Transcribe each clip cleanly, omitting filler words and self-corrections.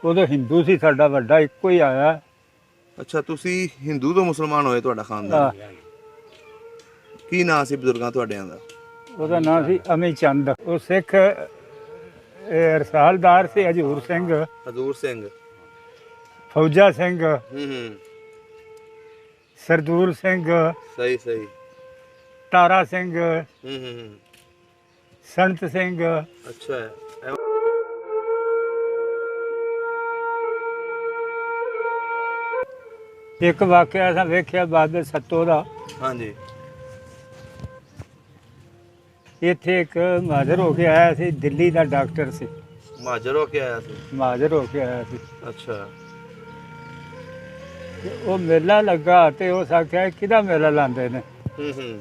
ਉਦੋਂ ਹਿੰਦੂ ਸੀ ਸਾਡਾ ਵੱਡਾ ਇੱਕੋ ਹੀ ਆਇਆ। ਅੱਛਾ, ਤੁਸੀਂ ਹਿੰਦੂ ਤੋਂ ਮੁਸਲਮਾਨ ਹੋਏ, ਤੁਹਾਡਾ ਖਾਨਦਾਨ। ਕੀ ਨਾਂ ਸੀ ਬਜ਼ੁਰਗਾਂ ਤੁਹਾਡਿਆਂ ਦਾ? ਉਹਦਾ ਨਾਂ ਸੀ ਅਮੀ ਚੰਦ। ਉਹ ਸਿੱਖ ਰਸਾਲਦਾਰ ਸੀ ਹਜ਼ੂਰ ਸਿੰਘ, ਹਜ਼ੂਰ ਸਿੰਘ, ਫੌਜਾ ਸਿੰਘ, ਹੂੰ, ਸਰਦੂਲ ਸਿੰਘ, ਸਹੀ ਸਹੀ, ਤਾਰਾ ਸਿੰਘ, ਹੂੰ, ਸੰਤ ਸਿੰਘ। ਅੱਛਾ। ਇੱਕ ਵਾਕਿਆ ਅਸਾਂ ਵੇਖਿਆ ਬਾਬੇ ਸੱਤੋ ਦਾ। ਹਾਂਜੀ। ਇੱਥੇ ਇੱਕ ਮਾਜਰ ਹੋ ਕੇ ਆਇਆ ਸੀ, ਦਿੱਲੀ ਦਾ ਡਾਕਟਰ ਸੀ। ਮਾਜਰ ਹੋ ਕੇ ਆਇਆ ਸੀ? ਮਾਜਰ ਹੋ ਕੇ ਆਇਆ ਸੀ। ਅੱਛਾ। ਤੇ ਉਹ ਮੇਲਾ ਲੱਗਾ ਤੇ ਉਸ ਆਖਿਆ ਕਿਹਦਾ ਮੇਲਾ ਲਾਉਂਦੇ ਨੇ? ਹੂੰ।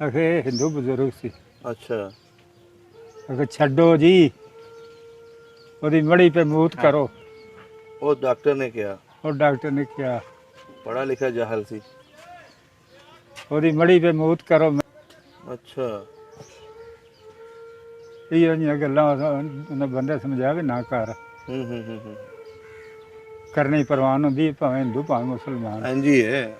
ਆਖੇ ਹਿੰਦੂ ਬਜ਼ੁਰਗ ਸੀ। ਅੱਛਾ। ਆਖੇ ਛੱਡੋ ਜੀ, ਉਹਦੀ ਮੜੀ ਪੇ ਮੂਤ ਕਰੋ। ਉਹ ਡਾਕਟਰ ਨੇ ਕਿਹਾ? ਉਹ ਡਾਕਟਰ ਨੇ ਕਿਹਾ, ਪੜ੍ਹਾ ਲਿਖਿਆ ਜਾਹਲ ਸੀ। ਉਹਦੀ ਮੜੀ ਪੇ ਮੂਤ ਕਰੋ। ਅੱਛਾ। ਇਹ ਜਿਹੀਆਂ ਗੱਲਾਂ ਉਹਨਾਂ ਬੰਦੇ ਸਮਝਾ ਵੀ ਨਾ ਕਰ। ਹੂੰ। ਕਰਨੀ ਪ੍ਰਵਾਨ ਹੁੰਦੀ ਭਾਵੇਂ ਹਿੰਦੂ ਭਾਵੇਂ ਮੁਸਲਮਾਨ। ਹਾਂਜੀ ਹੈ।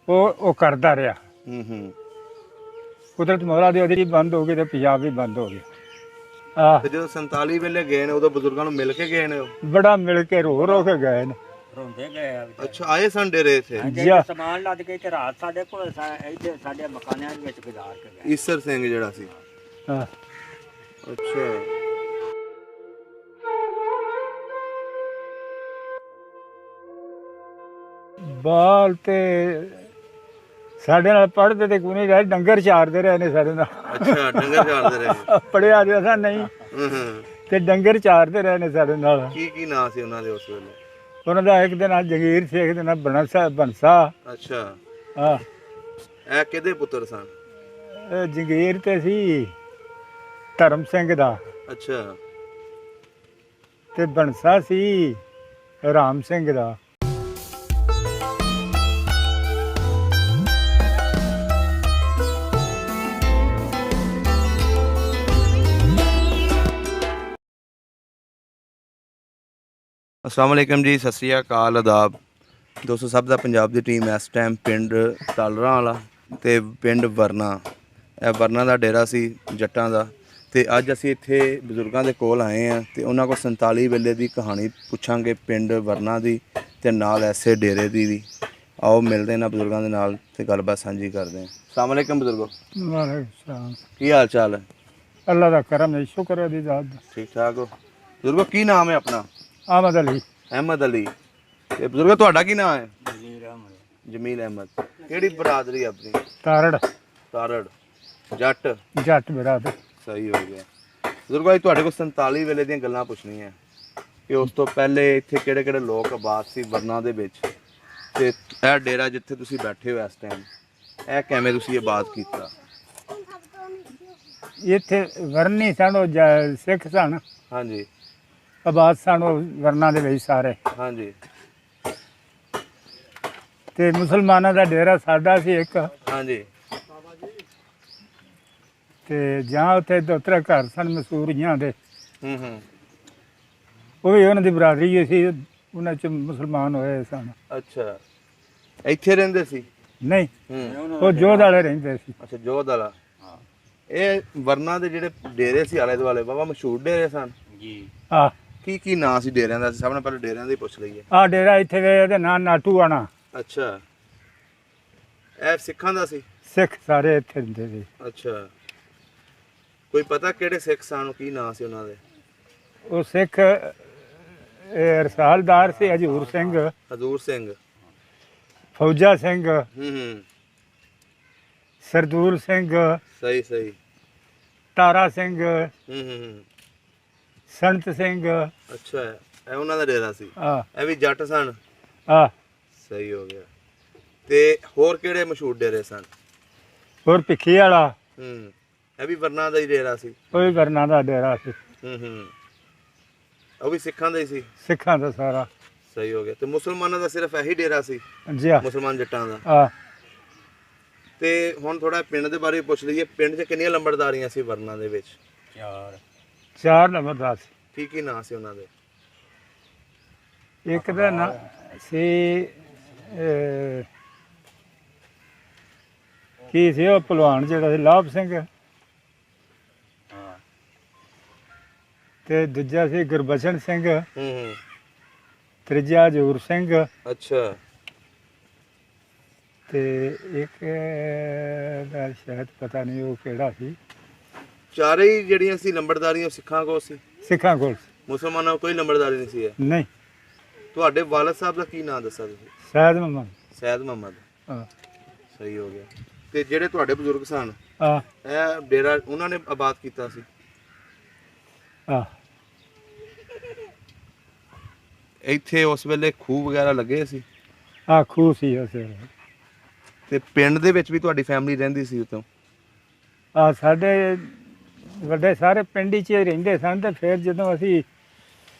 ਉਹ ਕਰਦਾ ਰਿਹਾ। ਹੂੰ। ਕੁਦਰਤ ਮੌਲਾ ਦੀ ਉਹਦੀ ਬੰਦ ਹੋ ਗਈ ਤੇ ਪੰਜਾਬ ਵੀ ਬੰਦ ਹੋ ਗਿਆ। ਤੇ ਜਦੋਂ 47 ਵੇਲੇ ਗਏ ਨੇ ਉਦੋਂ ਬਜ਼ੁਰਗਾਂ ਨੂੰ ਮਿਲ ਕੇ ਗਏ ਨੇ? ਉਹ ਬੜਾ ਮਿਲ ਕੇ ਰੋ ਕੇ ਗਏ ਨੇ। ਰੋਂਦੇ ਗਏ ਆ। ਅੱਛਾ, ਆਏ ਸਨ ਡੇਰੇ ਇੱਥੇ? ਸਮਾਨ ਲੱਦ ਕੇ ਤੇ ਰਾਤ ਸਾਡੇ ਕੋਲ ਇੱਥੇ ਸਾਡੇ ਮਕਾਨਾਂ ਦੇ ਵਿੱਚ ਗੁਜ਼ਾਰ ਕੇ ਗਏ। ਈਸਰ ਸਿੰਘ ਜਿਹੜਾ ਸੀ? ਹਾਂ। ਅੱਛਾ। ਬਾਲ ਤੇ ਸਾਡੇ ਨਾਲ ਪੜ੍ਹਦੇ ਤੇ ਕੋਈ ਨਹੀਂ ਰਹੇ, ਡੰਗਰ ਚਾਰਦੇ ਰਹੇ ਨੇ ਸਾਡੇ ਨਾਲ। ਅੱਛਾ, ਡੰਗਰ ਚਾਰਦੇ ਰਹੇ? ਪੜਿਆ ਜੇ ਅਸਾਂ ਨਹੀਂ ਹੂੰ। ਤੇ ਡੰਗਰ ਚਾਰਦੇ ਰਹੇ ਨੇ ਸਾਡੇ ਨਾਲ। ਕੀ ਨਾਂ ਸੀ ਉਹਨਾਂ ਦੇ ਉਸ ਵੇਲੇ? ਉਹਨਾਂ ਦਾ ਇੱਕ ਦੇ ਨਾਲ ਜਗੀਰ ਸੀ, ਇੱਕ ਦੇ ਨਾਲ ਬੰਸਾ। ਅੱਛਾ। ਹਾਂ। ਇਹ ਕਿਹਦੇ ਪੁੱਤਰ ਸਨ? ਜਗੀਰ ਤੇ ਸੀ ਧਰਮ ਸਿੰਘ ਦਾ, ਅੱਛਾ। ਤੇ ਬੰਸਾ ਸੀ ਰਾਮ ਸਿੰਘ ਦਾ। अस्सलाम वालेकुम जी, सत श्री अकाल, आदाब दोस्तों। सब ਦਾ ਪੰਜਾਬ ਦੀ ਟੀਮ ਇਸ ਟਾਈਮ ਪਿੰਡ ਤਾਲਰਾਂ ਵਾਲਾ ਤੇ ਪਿੰਡ ਵਰਨਾ, ਇਹ ਵਰਨਾ ਦਾ ਡੇਰਾ ਸੀ ਜੱਟਾਂ ਦਾ। ਤੇ ਅੱਜ ਅਸੀਂ ਇੱਥੇ ਬਜ਼ੁਰਗਾਂ ਦੇ ਕੋਲ ਆਏ ਆ ਤੇ ਉਹਨਾਂ ਕੋਲ 47 ਵੇਲੇ ਦੀ ਕਹਾਣੀ ਪੁੱਛਾਂਗੇ ਪਿੰਡ ਵਰਨਾ ਦੀ ਤੇ ਨਾਲ ਐਸੇ ਡੇਰੇ ਦੀ ਵੀ। ਆਓ ਮਿਲਦੇ ਇਹਨਾਂ ਬਜ਼ੁਰਗਾਂ ਦੇ ਨਾਲ ਤੇ ਗੱਲਬਾਤ ਸਾਂਝੀ ਕਰਦੇ ਹਾਂ। अस्सलाम वालेकुम ਬਜ਼ੁਰਗੋ, ਵਾਲੇਕੁਮ ਸਲਾਮ। ਕੀ ਹਾਲ ਚਾਲ ਹੈ? ਅੱਲਾ ਦਾ ਕਰਮ ਹੈ, ਸ਼ੁਕਰ ਹੈ ਦੀ ਜ਼ਾਤ ਦਾ। ਠੀਕ ਠਾਕ ਹੋ ਬਜ਼ੁਰਗੋ? ਕੀ ਨਾਮ ਹੈ ਆਪਣਾ? ਆਮਦ ਅਲੀ। ਅਹਿਮਦ ਅਲੀ। ਤੇ ਬਜ਼ੁਰਗੋ ਤੁਹਾਡਾ ਕੀ ਨਾਮ ਹੈ? ਜਮੀਲ ਅਹਿਮਦ। ਕਿਹੜੀ ਬਰਾਦਰੀ ਆਪਣੀ? ਤਾਰੜ। ਤਾਰੜ, ਜੱਟ? ਜੱਟ ਬਰਾਦਰ। ਸਹੀ ਹੋ ਗਿਆ। ਬਜ਼ੁਰਗੋ ਅੱਜ ਤੁਹਾਡੇ ਕੋਲ 47 ਵੇਲੇ ਦੀਆਂ ਗੱਲਾਂ ਪੁੱਛਣੀਆਂ ਕਿ ਉਸ ਤੋਂ ਪਹਿਲੇ ਇੱਥੇ ਕਿਹੜੇ ਕਿਹੜੇ ਲੋਕ ਆਬਾਦ ਸੀ ਵਰਨਾ ਦੇ ਵਿੱਚ, ਤੇ ਇਹ ਡੇਰਾ ਜਿੱਥੇ ਤੁਸੀਂ ਬੈਠੇ ਹੋ ਇਸ ਟਾਈਮ, ਇਹ ਕਿਵੇਂ ਤੁਸੀਂ ਆਬਾਦ ਕੀਤਾ? ਇੱਥੇ ਵਰਨੀ ਸਨ, ਉਹ ਸਿੱਖ ਸਨ, ਹਾਂਜੀ ਆਬਾਦ ਸਨ ਉਹ ਵਰਨਾ ਦੇ ਵਿੱਚ ਸਾਰੇ। ਹਾਂਜੀ। ਤੇ ਮੁਸਲਮਾਨਾਂ ਦਾ ਡੇਰਾ ਸਾਡਾ ਸੀ ਇੱਕ। ਹਾਂਜੀ। ਤੇ ਜਾਂ ਉੱਥੇ ਦੋ ਤਿੰਨ ਘਰ ਸਨ ਮਸੂਰੀਆਂ ਦੇ, ਹੂੰ। ਉਹ ਵੀ ਉਹਨਾਂ ਦੀ ਬਰਾਦਰੀ ਹੀ ਸੀ, ਉਹਨਾਂ ਚ ਮੁਸਲਮਾਨ ਹੋਏ ਸਨ। ਅੱਛਾ, ਇੱਥੇ ਰਹਿੰਦੇ ਸੀ? ਨਹੀਂ, ਹੂੰ। ਉਹ ਜੋਧ ਵਾਲੇ ਰਹਿੰਦੇ ਸੀ। ਅੱਛਾ, ਜੋਧ ਵਾਲਾ। ਇਹ ਵਰਨਾ ਦੇ ਜਿਹੜੇ ਡੇਰੇ ਸੀ ਆਲੇ ਦੁਆਲੇ ਬਾਬਾ ਮਸ਼ਹੂਰ ਡੇਰੇ ਸਨ ਜੀ। ਆਹ ਕੀ ਨਾਂ ਸੀ ਡੇਰਿਆਂ ਦਾ? ਸਭ ਤੋਂ ਪਹਿਲਾਂ ਡੇਰਿਆਂ ਦਾ ਹੀ ਪੁੱਛ ਲਈਏ। ਆਹ ਡੇਰਾ ਇੱਥੇ ਵੇ ਉਹਦੇ ਨਾਂ ਨਾਟੂ ਆਣਾ। ਅੱਛਾ, ਇਹ ਸਿੱਖਾਂ ਦਾ ਸੀ? ਸਿੱਖ ਸਾਰੇ ਇੱਥੇ ਰਹਿੰਦੇ ਸੀ। ਅੱਛਾ, ਕੋਈ ਪਤਾ ਕਿਹੜੇ ਸਿੱਖ ਸਨ, ਕੀ ਨਾਂ ਸੀ ਉਹਨਾਂ ਦੇ? ਉਹ ਸਿੱਖ ਰਸਾਲਦਾਰ ਸੀ ਹਜ਼ੂਰ ਸਿੰਘ, ਹਜ਼ੂਰ ਸਿੰਘ, ਫੌਜਾ ਸਿੰਘ, ਹੂੰ, ਸਰਦੂਲ ਸਿੰਘ, ਸਹੀ ਸਹੀ, ਤਾਰਾ ਸਿੰਘ, ਹੂੰ। ਸੰਤ ਸਿੰਘ। ਅੱਛਾ, ਇਹ ਉਹਨਾਂ ਦਾ ਡੇਰਾ ਸੀ? ਆ ਇਹ ਵੀ ਜੱਟ ਸਨ? ਆ ਸਹੀ ਹੋ ਗਿਆ। ਤੇ ਹੋਰ ਕਿਹੜੇ ਮਸ਼ਹੂਰ ਡੇਰੇ ਸਨ? ਹੋਰ ਭਿੱਖੀ ਵਾਲਾ, ਹੂੰ, ਇਹ ਵੀ ਵਰਨਾ ਦਾ ਹੀ ਡੇਰਾ ਸੀ? ਉਹ ਵੀ ਵਰਨਾ ਦਾ ਡੇਰਾ ਸੀ। ਹੂੰ। ਉਹ ਵੀ ਸਿੱਖਾਂ ਦਾ ਹੀ ਸੀ? ਸਿੱਖਾਂ ਦਾ ਸਾਰਾ। ਸਹੀ ਹੋ ਗਿਆ। ਤੇ ਮੁਸਲਮਾਨਾਂ ਦਾ ਸਿਰਫ ਇਹੀ ਡੇਰਾ ਸੀ? ਜੀ ਆ। ਮੁਸਲਮਾਨ ਜੱਟਾਂ ਦਾ। ਆ ਤੇ ਹੁਣ ਥੋੜਾ ਪਿੰਡ ਦੇ ਬਾਰੇ ਪੁੱਛ ਲਈਏ। ਪਿੰਡ 'ਚ ਕਿੰਨੀਆਂ ਲੰਬੜਦਾਰੀਆਂ ਸੀ ਵਰਨਾ ਦੇ ਵਿੱਚ? 4 ਨੰਬਰ ਦਾ ਸੀ। ਕੀ ਨਾਂ ਸੀ ਉਹਨਾਂ ਦੇ? ਇੱਕ ਦਾ ਨਾਂ ਸੀ ਕੀ ਸੀ ਉਹ ਪਹਿਲਵਾਨ ਜਿਹੜਾ ਸੀ ਲਾਭ ਸਿੰਘ, ਹਾਂ ਤੇ ਦੂਜਾ ਸੀ ਗੁਰਬਚਨ ਸਿੰਘ, ਹੂੰ ਤੀਜਾ ਹਜ਼ੂਰ ਸਿੰਘ, ਅੱਛਾ ਤੇ ਇੱਕ ਦਾ ਸ਼ਾਇਦ ਪਤਾ ਨਹੀਂ ਉਹ ਕਿਹੜਾ ਸੀ। ਚਾਰੇ ਹੀ ਜਿਹੜੀਆਂ ਸੀ ਲੰਬੜਦਾਰੀਆਂ ਸਿੱਖਾਂ ਕੋਲ ਸੀ? ਸਿੱਖਾਂ ਕੋਲ ਸੀ। ਮੁਸਲਮਾਨਾਂ ਕੋਲ ਕੋਈ ਲੰਬੜਦਾਰੀ ਨਹੀਂ ਸੀ? ਨਹੀਂ, ਤੁਹਾਡੇ ਵਾਲਦ ਸਾਹਿਬ ਦਾ ਕੀ ਨਾਂ ਦੱਸਿਆ ਤੁਸੀਂ? ਸ਼ਾਇਦ ਮਮਾ। ਸੈਦ ਮੁਹੰਮਦ। ਹਾਂ ਸਹੀ ਹੋ ਗਿਆ। ਤੇ ਜਿਹੜੇ ਤੁਹਾਡੇ ਬਜ਼ੁਰਗ ਸਨ ਹਾਂ ਇਹ ਡੇਰਾ ਉਹਨਾਂ ਨੇ ਆਬਾਦ ਕੀਤਾ ਸੀ? ਹਾਂ ਇੱਥੇ ਉਸ ਵੇਲੇ ਖੂਹ ਵਗੈਰਾ ਲੱਗੇ ਸੀ? ਆ ਖੂਹ ਸੀ ਉਸ ਵੇਲੇ। ਤੇ ਪਿੰਡ ਦੇ ਵਿੱਚ ਵੀ ਤੁਹਾਡੀ ਫੈਮਿਲੀ ਰਹਿੰਦੀ ਸੀ ਉਤੋਂ? ਆ ਸਾਡੇ ਵੱਡੇ ਸਾਰੇ ਪਿੰਡ 'ਚ ਹੀ ਰਹਿੰਦੇ ਸਨ, ਤੇ ਫਿਰ ਜਦੋਂ ਅਸੀਂ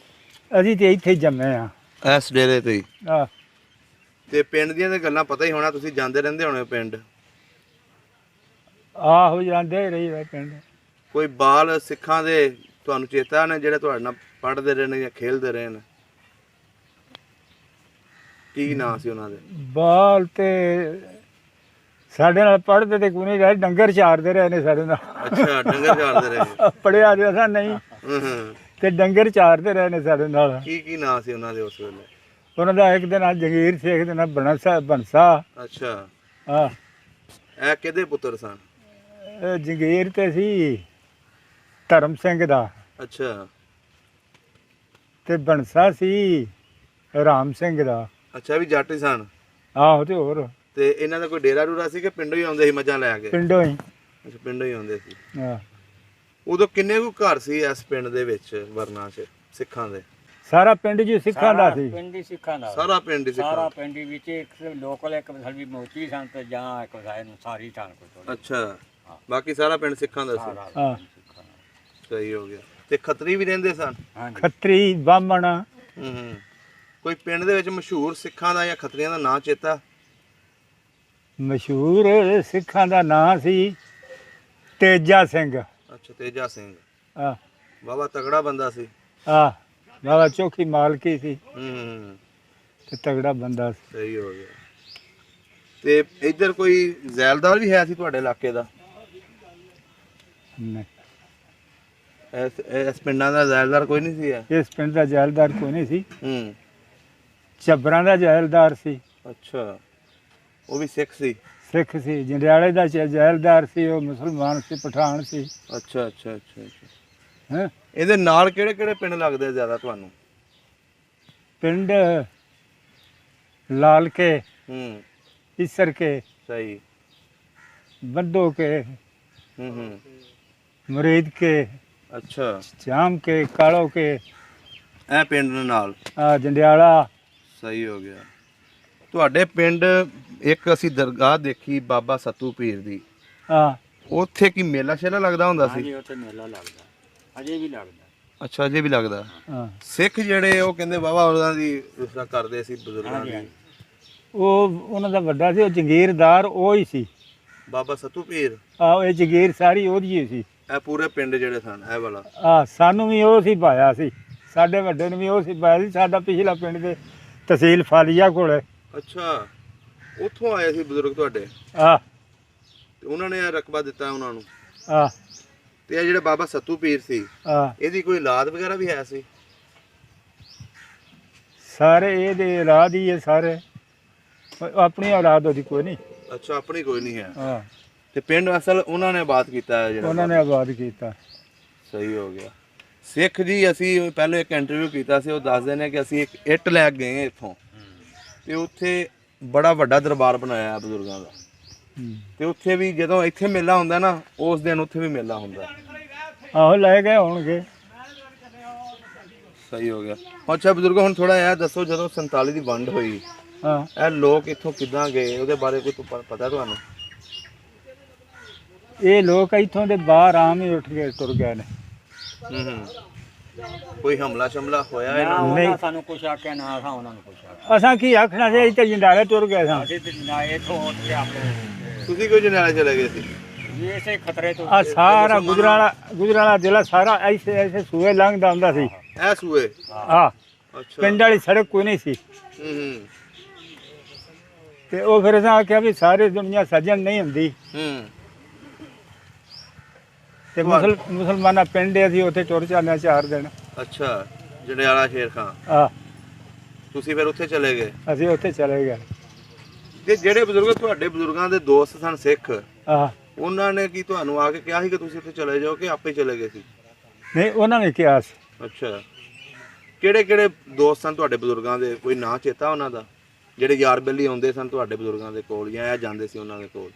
ਤੇ ਇੱਥੇ ਹੀ ਜੰਮੇ ਆ। ਇਸ ਡੇਰੇ ਤੇ ਹੀ? ਆ ਤੇ ਪਿੰਡ ਦੀਆਂ ਤਾਂ ਗੱਲਾਂ ਪਤਾ ਹੀ ਹੋਣਾ, ਤੁਸੀਂ ਜਾਂਦੇ ਰਹਿੰਦੇ ਹੋਣੇ ਪਿੰਡ? ਆਹੋ ਜਾਂਦੇ ਹੀ ਰਹੀਦਾ ਪਿੰਡ। ਕੋਈ ਬਾਲ ਸਿੱਖਾਂ ਦੇ ਤੁਹਾਨੂੰ ਚੇਤਾ ਨੇ ਜਿਹੜੇ ਤੁਹਾਡੇ ਨਾਲ ਪੜ੍ਹਦੇ ਰਹੇ ਨੇ ਜਾਂ ਖੇਡਦੇ ਰਹੇ ਨੇ? ਕੀ ਨਾਂ ਸੀ ਉਹਨਾਂ ਦੇ? ਬਾਲ ਤੇ ਸਾਡੇ ਨਾਲ ਪੜ੍ਹਦੇ ਤੇ ਕੋਈ ਨਹੀਂ ਰਹੇ, ਡੰਗਰ ਚਾਰਦੇ ਰਹੇ ਨੇ ਸਾਡੇ ਨਾਲ। ਅੱਛਾ, ਡੰਗਰ ਚਾਰਦੇ ਰਹੇ? ਪੜਿਆ ਜੋ ਅਸਾਂ ਨਹੀਂ, ਹੂੰ। ਤੇ ਡੰਗਰ ਚਾਰਦੇ ਰਹੇ ਨੇ ਸਾਡੇ ਨਾਲ। ਕੀ ਨਾਂ ਸੀ ਉਹਨਾਂ ਦੇ ਉਸ ਵੇਲੇ? ਉਹਨਾਂ ਦਾ ਇੱਕ ਦੇ ਨਾਲ ਜਗੀਰ ਸੀ, ਇੱਕ ਦੇ ਨਾਲ ਬੰਸਾ। ਅੱਛਾ, ਆ ਇਹ ਕਿਹਦੇ ਪੁੱਤਰ ਸਨ? ਜਗੀਰ ਤੇ ਸੀ ਧਰਮ ਸਿੰਘ ਦਾ, ਅੱਛਾ ਤੇ ਬੰਸਾ ਸੀ ਰਾਮ ਸਿੰਘ ਦਾ। ਅੱਛਾ, ਵੀ ਜੱਟ ਹੀ ਸਨ? ਆਹੋ ਤੇ ਹੋਰ ਤੇ ਇਹਨਾਂ ਦਾ ਕੋਈ ਡੇਰਾ ਡੂਰਾ ਸੀ ਕਿ ਪਿੰਡੋਂ ਹੀ ਆਉਂਦੇ ਸੀ ਮੱਝਾਂ ਲੈ ਕੇ? ਪਿੰਡੋਂ ਹੀ। ਅੱਛਾ, ਪਿੰਡੋਂ ਹੀ ਆਉਂਦੇ ਸੀ। ਆ ਉਦੋਂ ਕਿੰਨੇ ਕੁ ਘਰ ਸੀ ਇਸ ਪਿੰਡ ਦੇ ਵਿੱਚ ਵਰਨਾ 'ਚ ਸਿੱਖਾਂ ਦੇ? ਸਾਰਾ ਪਿੰਡ ਜੀ ਸਿੱਖਾਂ ਦਾ ਸੀ। ਪਿੰਡ ਹੀ ਸਿੱਖਾਂ ਦਾ। ਸਾਰਾ ਪਿੰਡ ਹੀ ਸਾਰਾ ਸਿੱਖਾਂ? ਪਿੰਡ ਹੀ ਵਿੱਚ ਇੱਕ ਲੋਕਲ ਇੱਕ ਸਾਡੀ ਮੋਚੀ ਸਨ ਤੇ ਜਾਂ ਇੱਕ ਸਾਇਨ ਸਾਰੀ ਥਾਂ ਕੋਈ ਅੱਛਾ, ਬਾਕੀ ਸਾਰਾ ਪਿੰਡ ਸਿੱਖਾਂ ਦਾ ਸੀ? ਸਾਰਾ ਹਾਂ। ਪਿੰਡ ਸਿੱਖਾਂ ਦਾ। ਸਹੀ ਹੋ ਗਿਆ। ਤੇ ਖੱਤਰੀ ਵੀ ਰਹਿੰਦੇ ਸਨ? ਹਾਂਜੀ ਖੱਤਰੀ ਬਾਹਮਣ। ਹੂੰ। ਕੋਈ ਪਿੰਡ ਦੇ ਵਿੱਚ ਮਸ਼ਹੂਰ ਸਿੱਖਾਂ ਦਾ ਜਾਂ ਖੱਤਰੀਆਂ ਦਾ ਨਾਂ ਚੇਤਾ? ਮਸ਼ਹੂਰ ਸਿੱਖਾਂ ਦਾ ਨਾਂ ਸੀ ਤੇਜਾ ਸਿੰਘ। ਅੱਛਾ, ਤੇਜਾ ਸਿੰਘ। ਆ ਬਾਬਾ ਤਗੜਾ ਬੰਦਾ ਸੀ? ਆ ਬਾਬਾ ਚੌਕੀ ਮਾਲਕੀ ਸੀ, ਹੂੰ। ਤੇ ਤਗੜਾ ਬੰਦਾ ਸੀ। ਸਹੀ ਹੋ ਗਿਆ। ਤੇ ਇੱਧਰ ਕੋਈ ਜ਼ੈਲਦਾਰ ਵੀ ਹੈ ਸੀ ਤੁਹਾਡੇ ਇਲਾਕੇ ਦਾ? ਨਹੀਂ, ਇਸ ਪਿੰਡਾਂ ਦਾ ਜ਼ੈਲਦਾਰ ਕੋਈ ਨਹੀਂ ਸੀ? ਇਸ ਪਿੰਡ ਦਾ ਜੈਲਦਾਰ ਕੋਈ ਨਹੀਂ ਸੀ। ਹੂੰ। ਚੱਬਰਾਂ ਦਾ ਜੈਲਦਾਰ ਸੀ। ਅੱਛਾ, ਉਹ ਵੀ ਸਿੱਖ ਸੀ? ਸਿੱਖ ਸੀ। ਜੰਡਿਆਲੇ ਦਾ ਜੈਲਦਾਰ ਸੀ, ਉਹ ਮੁਸਲਮਾਨ ਸੀ, ਪਠਾਨ ਸੀ। ਅੱਛਾ ਅੱਛਾ ਅੱਛਾ ਅੱਛਾ। ਹੈਂ ਇਹਦੇ ਨਾਲ ਕਿਹੜੇ ਕਿਹੜੇ ਪਿੰਡ ਲੱਗਦੇ ਆ ਜ਼ਿਆਦਾ ਤੁਹਾਨੂੰ? ਪਿੰਡ ਲਾਲ ਕੇ, ਹੂੰ। ਈਸਰ ਕੇ, ਸਹੀ। ਬੰਦੋ ਕੇ, ਹੂੰ। ਮੁਰੀਦ ਕੇ, ਅੱਛਾ, ਜਾਮ ਕੇ, ਕਾਲੋ ਕੇ, ਇਹ ਪਿੰਡ ਦੇ ਨਾਲ? ਆ ਜੰਡਿਆਲਾ। ਸਹੀ ਹੋ ਗਿਆ। ਤੁਹਾਡੇ ਪਿੰਡ ਇੱਕ ਅਸੀਂ ਦਰਗਾਹ ਦੇਖੀ ਬਾਬਾ ਸੱਤੂ ਪੀਰ ਦੀ, ਆ ਉੱਥੇ ਕੀ ਮੇਲਾ ਸ਼ੇਲਾ ਲੱਗਦਾ ਹੁੰਦਾ ਸੀ? ਹਾਂਜੀ ਉੱਥੇ ਮੇਲਾ ਲੱਗਦਾ, ਅਜੇ ਵੀ ਲੱਗਦਾ। ਅੱਛਾ, ਅਜੇ ਵੀ ਲੱਗਦਾ? ਹਾਂ। ਸਿੱਖ ਜਿਹੜੇ ਉਹ ਕਹਿੰਦੇ ਵਾਹਵਾ ਉਹਨਾਂ ਦੀ ਇਸ ਤਰ੍ਹਾਂ ਕਰਦੇ ਸੀ ਬਜ਼ੁਰਗਾਂ ਹਾਂਜੀ ਦੀ। ਹਾਂਜੀ ਉਹ ਉਹਨਾਂ ਦਾ ਵੱਡਾ ਸੀ, ਉਹ ਜਗੀਰਦਾਰ ਉਹ ਹੀ ਸੀ। ਬਾਬਾ ਸੱਤੂ ਪੀਰ? ਆ ਇਹ ਜਗੀਰ ਸਾਰੀ ਉਹਦੀ ਹੀ ਸੀ। ਇਹ ਪੂਰੇ ਪਿੰਡ ਜਿਹੜੇ ਸਨ ਇਹ ਵਾਲਾ? ਆ ਸਾਨੂੰ ਵੀ ਉਹ ਸੀ ਪਾਇਆ ਸੀ, ਸਾਡੇ ਵੱਡੇ ਨੂੰ ਵੀ ਉਹ ਸੀ ਪਾਇਆ ਸੀ। ਸਾਡਾ ਪਿਛਲਾ ਪਿੰਡ ਦੇ ਤਹਿਸੀਲ ਫਾਲੀਆ ਕੋਲ। ਅੱਛਾ, ਉੱਥੋਂ ਆਏ ਸੀ ਬਜ਼ੁਰਗ ਤੁਹਾਡੇ? ਆ ਤੇ ਉਹਨਾਂ ਨੇ ਇਹ ਰਕਬਾ ਦਿੱਤਾ ਉਹਨਾਂ ਨੂੰ? ਆ ਤੇ ਇਹ ਜਿਹੜੇ ਬਾਬਾ ਸੱਤੂ ਪੀਰ ਸੀ ਆ ਇਹਦੀ ਕੋਈ ਔਲਾਦ ਵਗੈਰਾ ਵੀ ਹੈ ਸੀ? ਸਾਰੇ ਇਹਦੇ ਔਲਾਦ ਹੀ ਹੈ ਸਾਰੇ, ਆਪਣੀ ਔਲਾਦ ਉਹਦੀ ਕੋਈ ਨਹੀਂ। ਅੱਛਾ, ਆਪਣੀ ਕੋਈ ਨਹੀਂ ਹੈ। ਹਾਂ, ਤੇ ਪਿੰਡ ਅਸਲ ਉਹਨਾਂ ਨੇ ਆਬਾਦ ਕੀਤਾ ਹੈ ਜਿਹੜਾ? ਉਹਨਾਂ ਨੇ ਆਬਾਦ ਕੀਤਾ। ਸਹੀ ਹੋ ਗਿਆ। ਸਿੱਖ ਜੀ ਅਸੀਂ ਪਹਿਲੇ ਇੱਕ ਇੰਟਰਵਿਊ ਕੀਤਾ ਸੀ, ਉਹ ਦੱਸਦੇ ਨੇ ਕਿ ਅਸੀਂ ਇੱਕ ਇੱਟ ਲੈ ਕੇ ਗਏ ਇੱਥੋਂ, ਤੇ ਉੱਥੇ ਬੜਾ ਵੱਡਾ ਦਰਬਾਰ ਬਣਾਇਆ ਬਜ਼ੁਰਗਾਂ ਦਾ। ਤੇ ਉੱਥੇ ਵੀ ਜਦੋਂ ਇੱਥੇ ਮੇਲਾ ਹੁੰਦਾ ਨਾ, ਉਸ ਦਿਨ ਉੱਥੇ ਵੀ ਮੇਲਾ ਹੁੰਦਾ। ਆਹੋ ਲੈ ਗਏ ਹੋਣਗੇ। ਸਹੀ ਹੋ ਗਿਆ। ਅੱਛਾ ਬਜ਼ੁਰਗੋ, ਹੁਣ ਥੋੜਾ ਇਹ ਦੱਸੋ, ਜਦੋਂ 47 ਦੀ ਵੰਡ ਹੋਈ ਹਾਂ, ਇਹ ਲੋਕ ਇੱਥੋਂ ਕਿੱਦਾਂ ਗਏ, ਉਹਦੇ ਬਾਰੇ ਕੋਈ ਪਤਾ ਤੁਹਾਨੂੰ? ਇਹ ਲੋਕ ਇੱਥੋਂ ਦੇ ਬਾਹਰ ਆਮ ਹੀ ਉੱਠ ਕੇ ਤੁਰ ਗਏ ਨੇ। ਹੂੰ। ਕੋਈ ਹਮਲਾ ਸ਼ਮਲਾ ਹੋਇਆ ਨਾ ਇਹਨਾਂ ਨੂੰ? ਉਹਨਾਂ ਸਾਨੂੰ ਕੁਛ ਆਖਿਆ, ਨਾ ਅਸਾਂ ਉਹਨਾਂ ਨੂੰ ਕੁਛ ਆਖਿਆ। ਅਸਾਂ ਕੀ ਆਖਣਾ ਸੀ, ਇੱਥੇ ਜੰਡਾਲੇ ਤੁਰ ਗਏ ਸਾਂ। ਅਸੀਂ ਤੇ ਨਾ ਇੱਥੋਂ ਉੱਠ ਕੇ ਆਪਣੇ ਤੁਸੀਂ ਕੋਈ ਜਨਾਲੇ ਚਲੇ ਗਏ ਸੀ? ਵੀ ਇਸੇ ਖਤਰੇ ਤੋਂ ਆ ਸਾਰਾ ਗੁਜਰਾਲਾ ਜ਼ਿਲ੍ਹਾ ਸਾਰਾ ਐਸੇ ਐਸੇ ਸੂਏ ਲੰਘਦਾ ਹੁੰਦਾ ਸੀ। ਇਹ ਸੂਏ ਆ ਅੱਛਾ ਪਿੰਡ ਵਾਲੀ ਸੜਕ ਕੋਈ ਨਹੀਂ ਸੀ ਹੂੰ ਤੇ ਉਹ ਫਿਰ ਅਸਾਂ ਆਖਿਆ ਵੀ ਸਾਰੇ ਦੁਨੀਆ ਸੱਜਣ ਨਹੀਂ ਹੁੰਦੀ ਹੂੰ ਤੇ ਮੁਸਲਮਾਨਾਂ ਪਿੰਡ ਅਸੀਂ ਉੱਥੇ ਟੁਰ ਚੱਲੇ 4 ਦਿਨ। ਅੱਛਾ ਜੰਡਿਆਲਾ ਸ਼ੇਰ ਖਾਂ ਆ ਤੁਸੀਂ ਫਿਰ ਉੱਥੇ ਚਲੇ ਗਏ ਅਸੀਂ ਉੱਥੇ ਚਲੇ ਗਏ। ਤੇ ਜਿਹੜੇ ਬਜ਼ੁਰਗ ਤੁਹਾਡੇ ਬਜ਼ੁਰਗਾਂ ਦੇ ਦੋਸਤ ਸਨ ਸਿੱਖ ਆ ਉਹਨਾਂ ਨੇ ਕੀ ਤੁਹਾਨੂੰ ਆ ਕੇ ਕਿਹਾ ਸੀ ਕਿ ਤੁਸੀਂ ਉੱਥੇ ਚਲੇ ਜਾਓ ਕਿ ਆਪੇ ਚਲੇ ਗਏ ਸੀ? ਨਹੀਂ ਉਹਨਾਂ ਨੇ ਕਿਹਾ ਸੀ। ਅੱਛਾ ਕਿਹੜੇ ਕਿਹੜੇ ਦੋਸਤ ਸਨ ਤੁਹਾਡੇ ਬਜ਼ੁਰਗਾਂ ਦੇ, ਕੋਈ ਨਾਂ ਚੇਤਾ ਉਹਨਾਂ ਦਾ ਜਿਹੜੇ ਯਾਰ ਬੇਲੀ ਆਉਂਦੇ ਸਨ ਤੁਹਾਡੇ ਬਜ਼ੁਰਗਾਂ ਦੇ ਕੋਲ ਜਾਂ ਇਹ ਜਾਂਦੇ ਸੀ ਉਹਨਾਂ ਦੇ ਕੋਲ?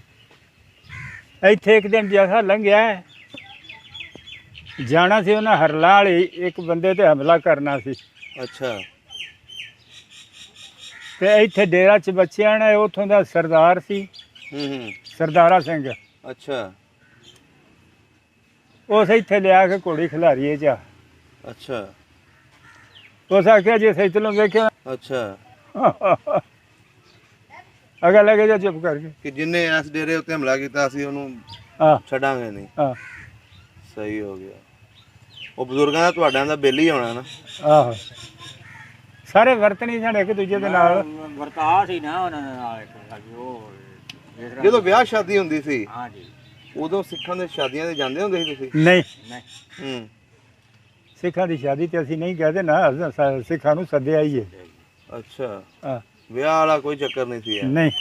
ਇੱਥੇ ਇੱਕ ਦਿਨ ਜਥਾ ਲੰਘਿਆ ਜਾਣਾ ਸੀ ਉਹਨਾਂ ਹਰਲਾ ਵਾਲੀ ਇੱਕ ਬੰਦੇ ਤੇ ਹਮਲਾ ਕਰਨਾ ਸੀ ਅੱਛਾ ਤੇ ਇੱਥੇ ਡੇਰਾ ਚ ਬੱਚਿਆਂ ਨੇ ਉੱਥੋਂ ਦਾ ਸਰਦਾਰ ਸੀ ਹੂੰ ਸਰਦਾਰਾ ਸਿੰਘ ਅੱਛਾ ਉਸ ਇੱਥੇ ਲਿਆ ਕੇ ਘੋੜੀ ਖਿਲਾਰੀਏ ਚ ਅੱਛਾ ਉਸ ਆਖਿਆ ਜੇ ਸਹੀ ਚਲੋ ਵੇਖਿਆ ਅੱਛਾ ਅਗਾ ਲੱਗੇ ਜਾ ਚੁੱਪ ਕਰਕੇ ਕਿ ਜਿੰਨੇ ਇਸ ਡੇਰੇ ਉੱਤੇ ਹਮਲਾ ਕੀਤਾ ਸੀ ਉਹਨੂੰ ਆ ਛੱਡਾਂਗੇ ਨਹੀਂ। ਆ ਸਹੀ ਹੋ ਗਿਆ। ਉਹ ਬਜ਼ੁਰਗਾਂ ਦਾ ਤੁਹਾਡਿਆਂ ਦਾ ਬੇਲੀ ਹੋਣਾ ਨਾ। ਆਹੋ ਸਾਰੇ ਵਰਤਣੀ ਸਨ ਇੱਕ ਦੂਜੇ ਦੇ ਨਾਲ। ਵਰਤਾ ਸੀ ਨਾ ਉਹਨਾਂ ਦੇ ਨਾਲ ਇੱਕ ਸਾਡੀ ਉਹ ਜਿਸ ਤਰ੍ਹਾਂ- ਜਦੋਂ ਵਿਆਹ ਸ਼ਾਦੀ ਹੁੰਦੀ ਸੀ ਹਾਂ ਜੀ ਉਦੋਂ ਸਿੱਖਾਂ ਦੇ ਸ਼ਾਦੀਆਂ ਤੇ ਜਾਂਦੇ ਹੁੰਦੇ ਸੀ ਤੁਸੀਂ? ਨਹੀਂ ਨਹੀਂ ਹੂੰ ਸਿੱਖਾਂ ਦੀ ਸ਼ਾਦੀ ਤੇ ਅਸੀਂ ਨਹੀਂ ਕਹਦੇ ਨਾ ਸਿੱਖਾਂ ਨੂੰ ਸੱਦਿਆ ਹੀ ਹੈ। ਅੱਛਾ ਆ ਵਿਆਹ ਵਾਲਾ ਕੋਈ ਚੱਕਰ ਨਹੀਂ ਸੀ ਇਹ। ਨਹੀਂ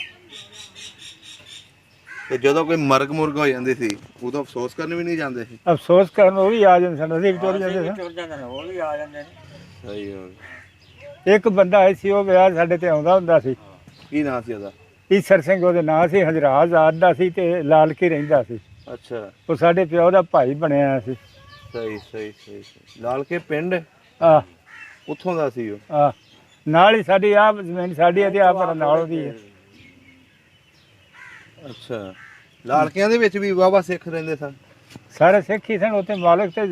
ਤੇ ਜਦੋਂ ਕੋਈ ਮਰਗ ਮੁਰਗ ਹੋ ਜਾਂਦੀ ਸੀ ਉਦੋਂ ਅਫਸੋਸ ਕਰਨ ਵੀ ਨਹੀਂ ਜਾਂਦੇ ਸੀ? ਅਫਸੋਸ ਕਰਨ ਉਹ ਵੀ ਆ ਜਾਂਦੇ ਸਨ ਅਸੀਂ ਵੀ ਤੁਰ ਜਾਂਦੇ ਅਸੀਂ ਸਾਂ। ਵੀ ਤੁਰ ਜਾਂਦੇ ਨੇ ਉਹ ਵੀ ਆ ਜਾਂਦੇ ਨੇ। ਸਹੀ ਹੋ ਗਿਆ। ਇੱਕ ਬੰਦਾ ਆਇਆ ਸੀ ਉਹ ਵਿਆਹ ਸਾਡੇ ਤੇ ਆਉਂਦਾ ਹੁੰਦਾ ਸੀ ਕੀ ਨਾਂ ਸੀ ਉਹਦਾ? ਈਸਰ ਸਿੰਘ ਉਹਦੇ ਨਾਂ ਸੀ ਹਜਰਾਜ ਆਦ ਦਾ ਸੀ ਤੇ ਲਾਲਕੀ ਰਹਿੰਦਾ ਸੀ। ਅੱਛਾ ਉਹ ਸਾਡੇ ਪਿਓ ਦਾ ਭਾਈ ਬਣਿਆ ਸੀ। ਸਹੀ ਸਹੀ ਸਹੀ ਸਹੀ। ਲਾਲਕੇ ਪਿੰਡ ਆ ਉੱਥੋਂ ਦਾ ਸੀ ਉਹ? ਆ ਨਾਲ ਹੀ ਸਾਡੀ ਆ ਜ਼ਮੀਨ ਸਾਡੀ ਤੇ ਆਪ ਨਾਲ ਉਹਦੀ ਹੈ। ਅੱਛਾ ਲਾਲਕਿਆਂ ਦੇ ਵਿੱਚ ਵੀ ਵਾਹਵਾ ਸਿੱਖ ਰਹਿੰਦੇ ਸਨ? ਸਾਰੇ ਸਿੱਖ ਹੀ ਸਨ ਉੱਥੇ ਮਾਲਕ ਤੇ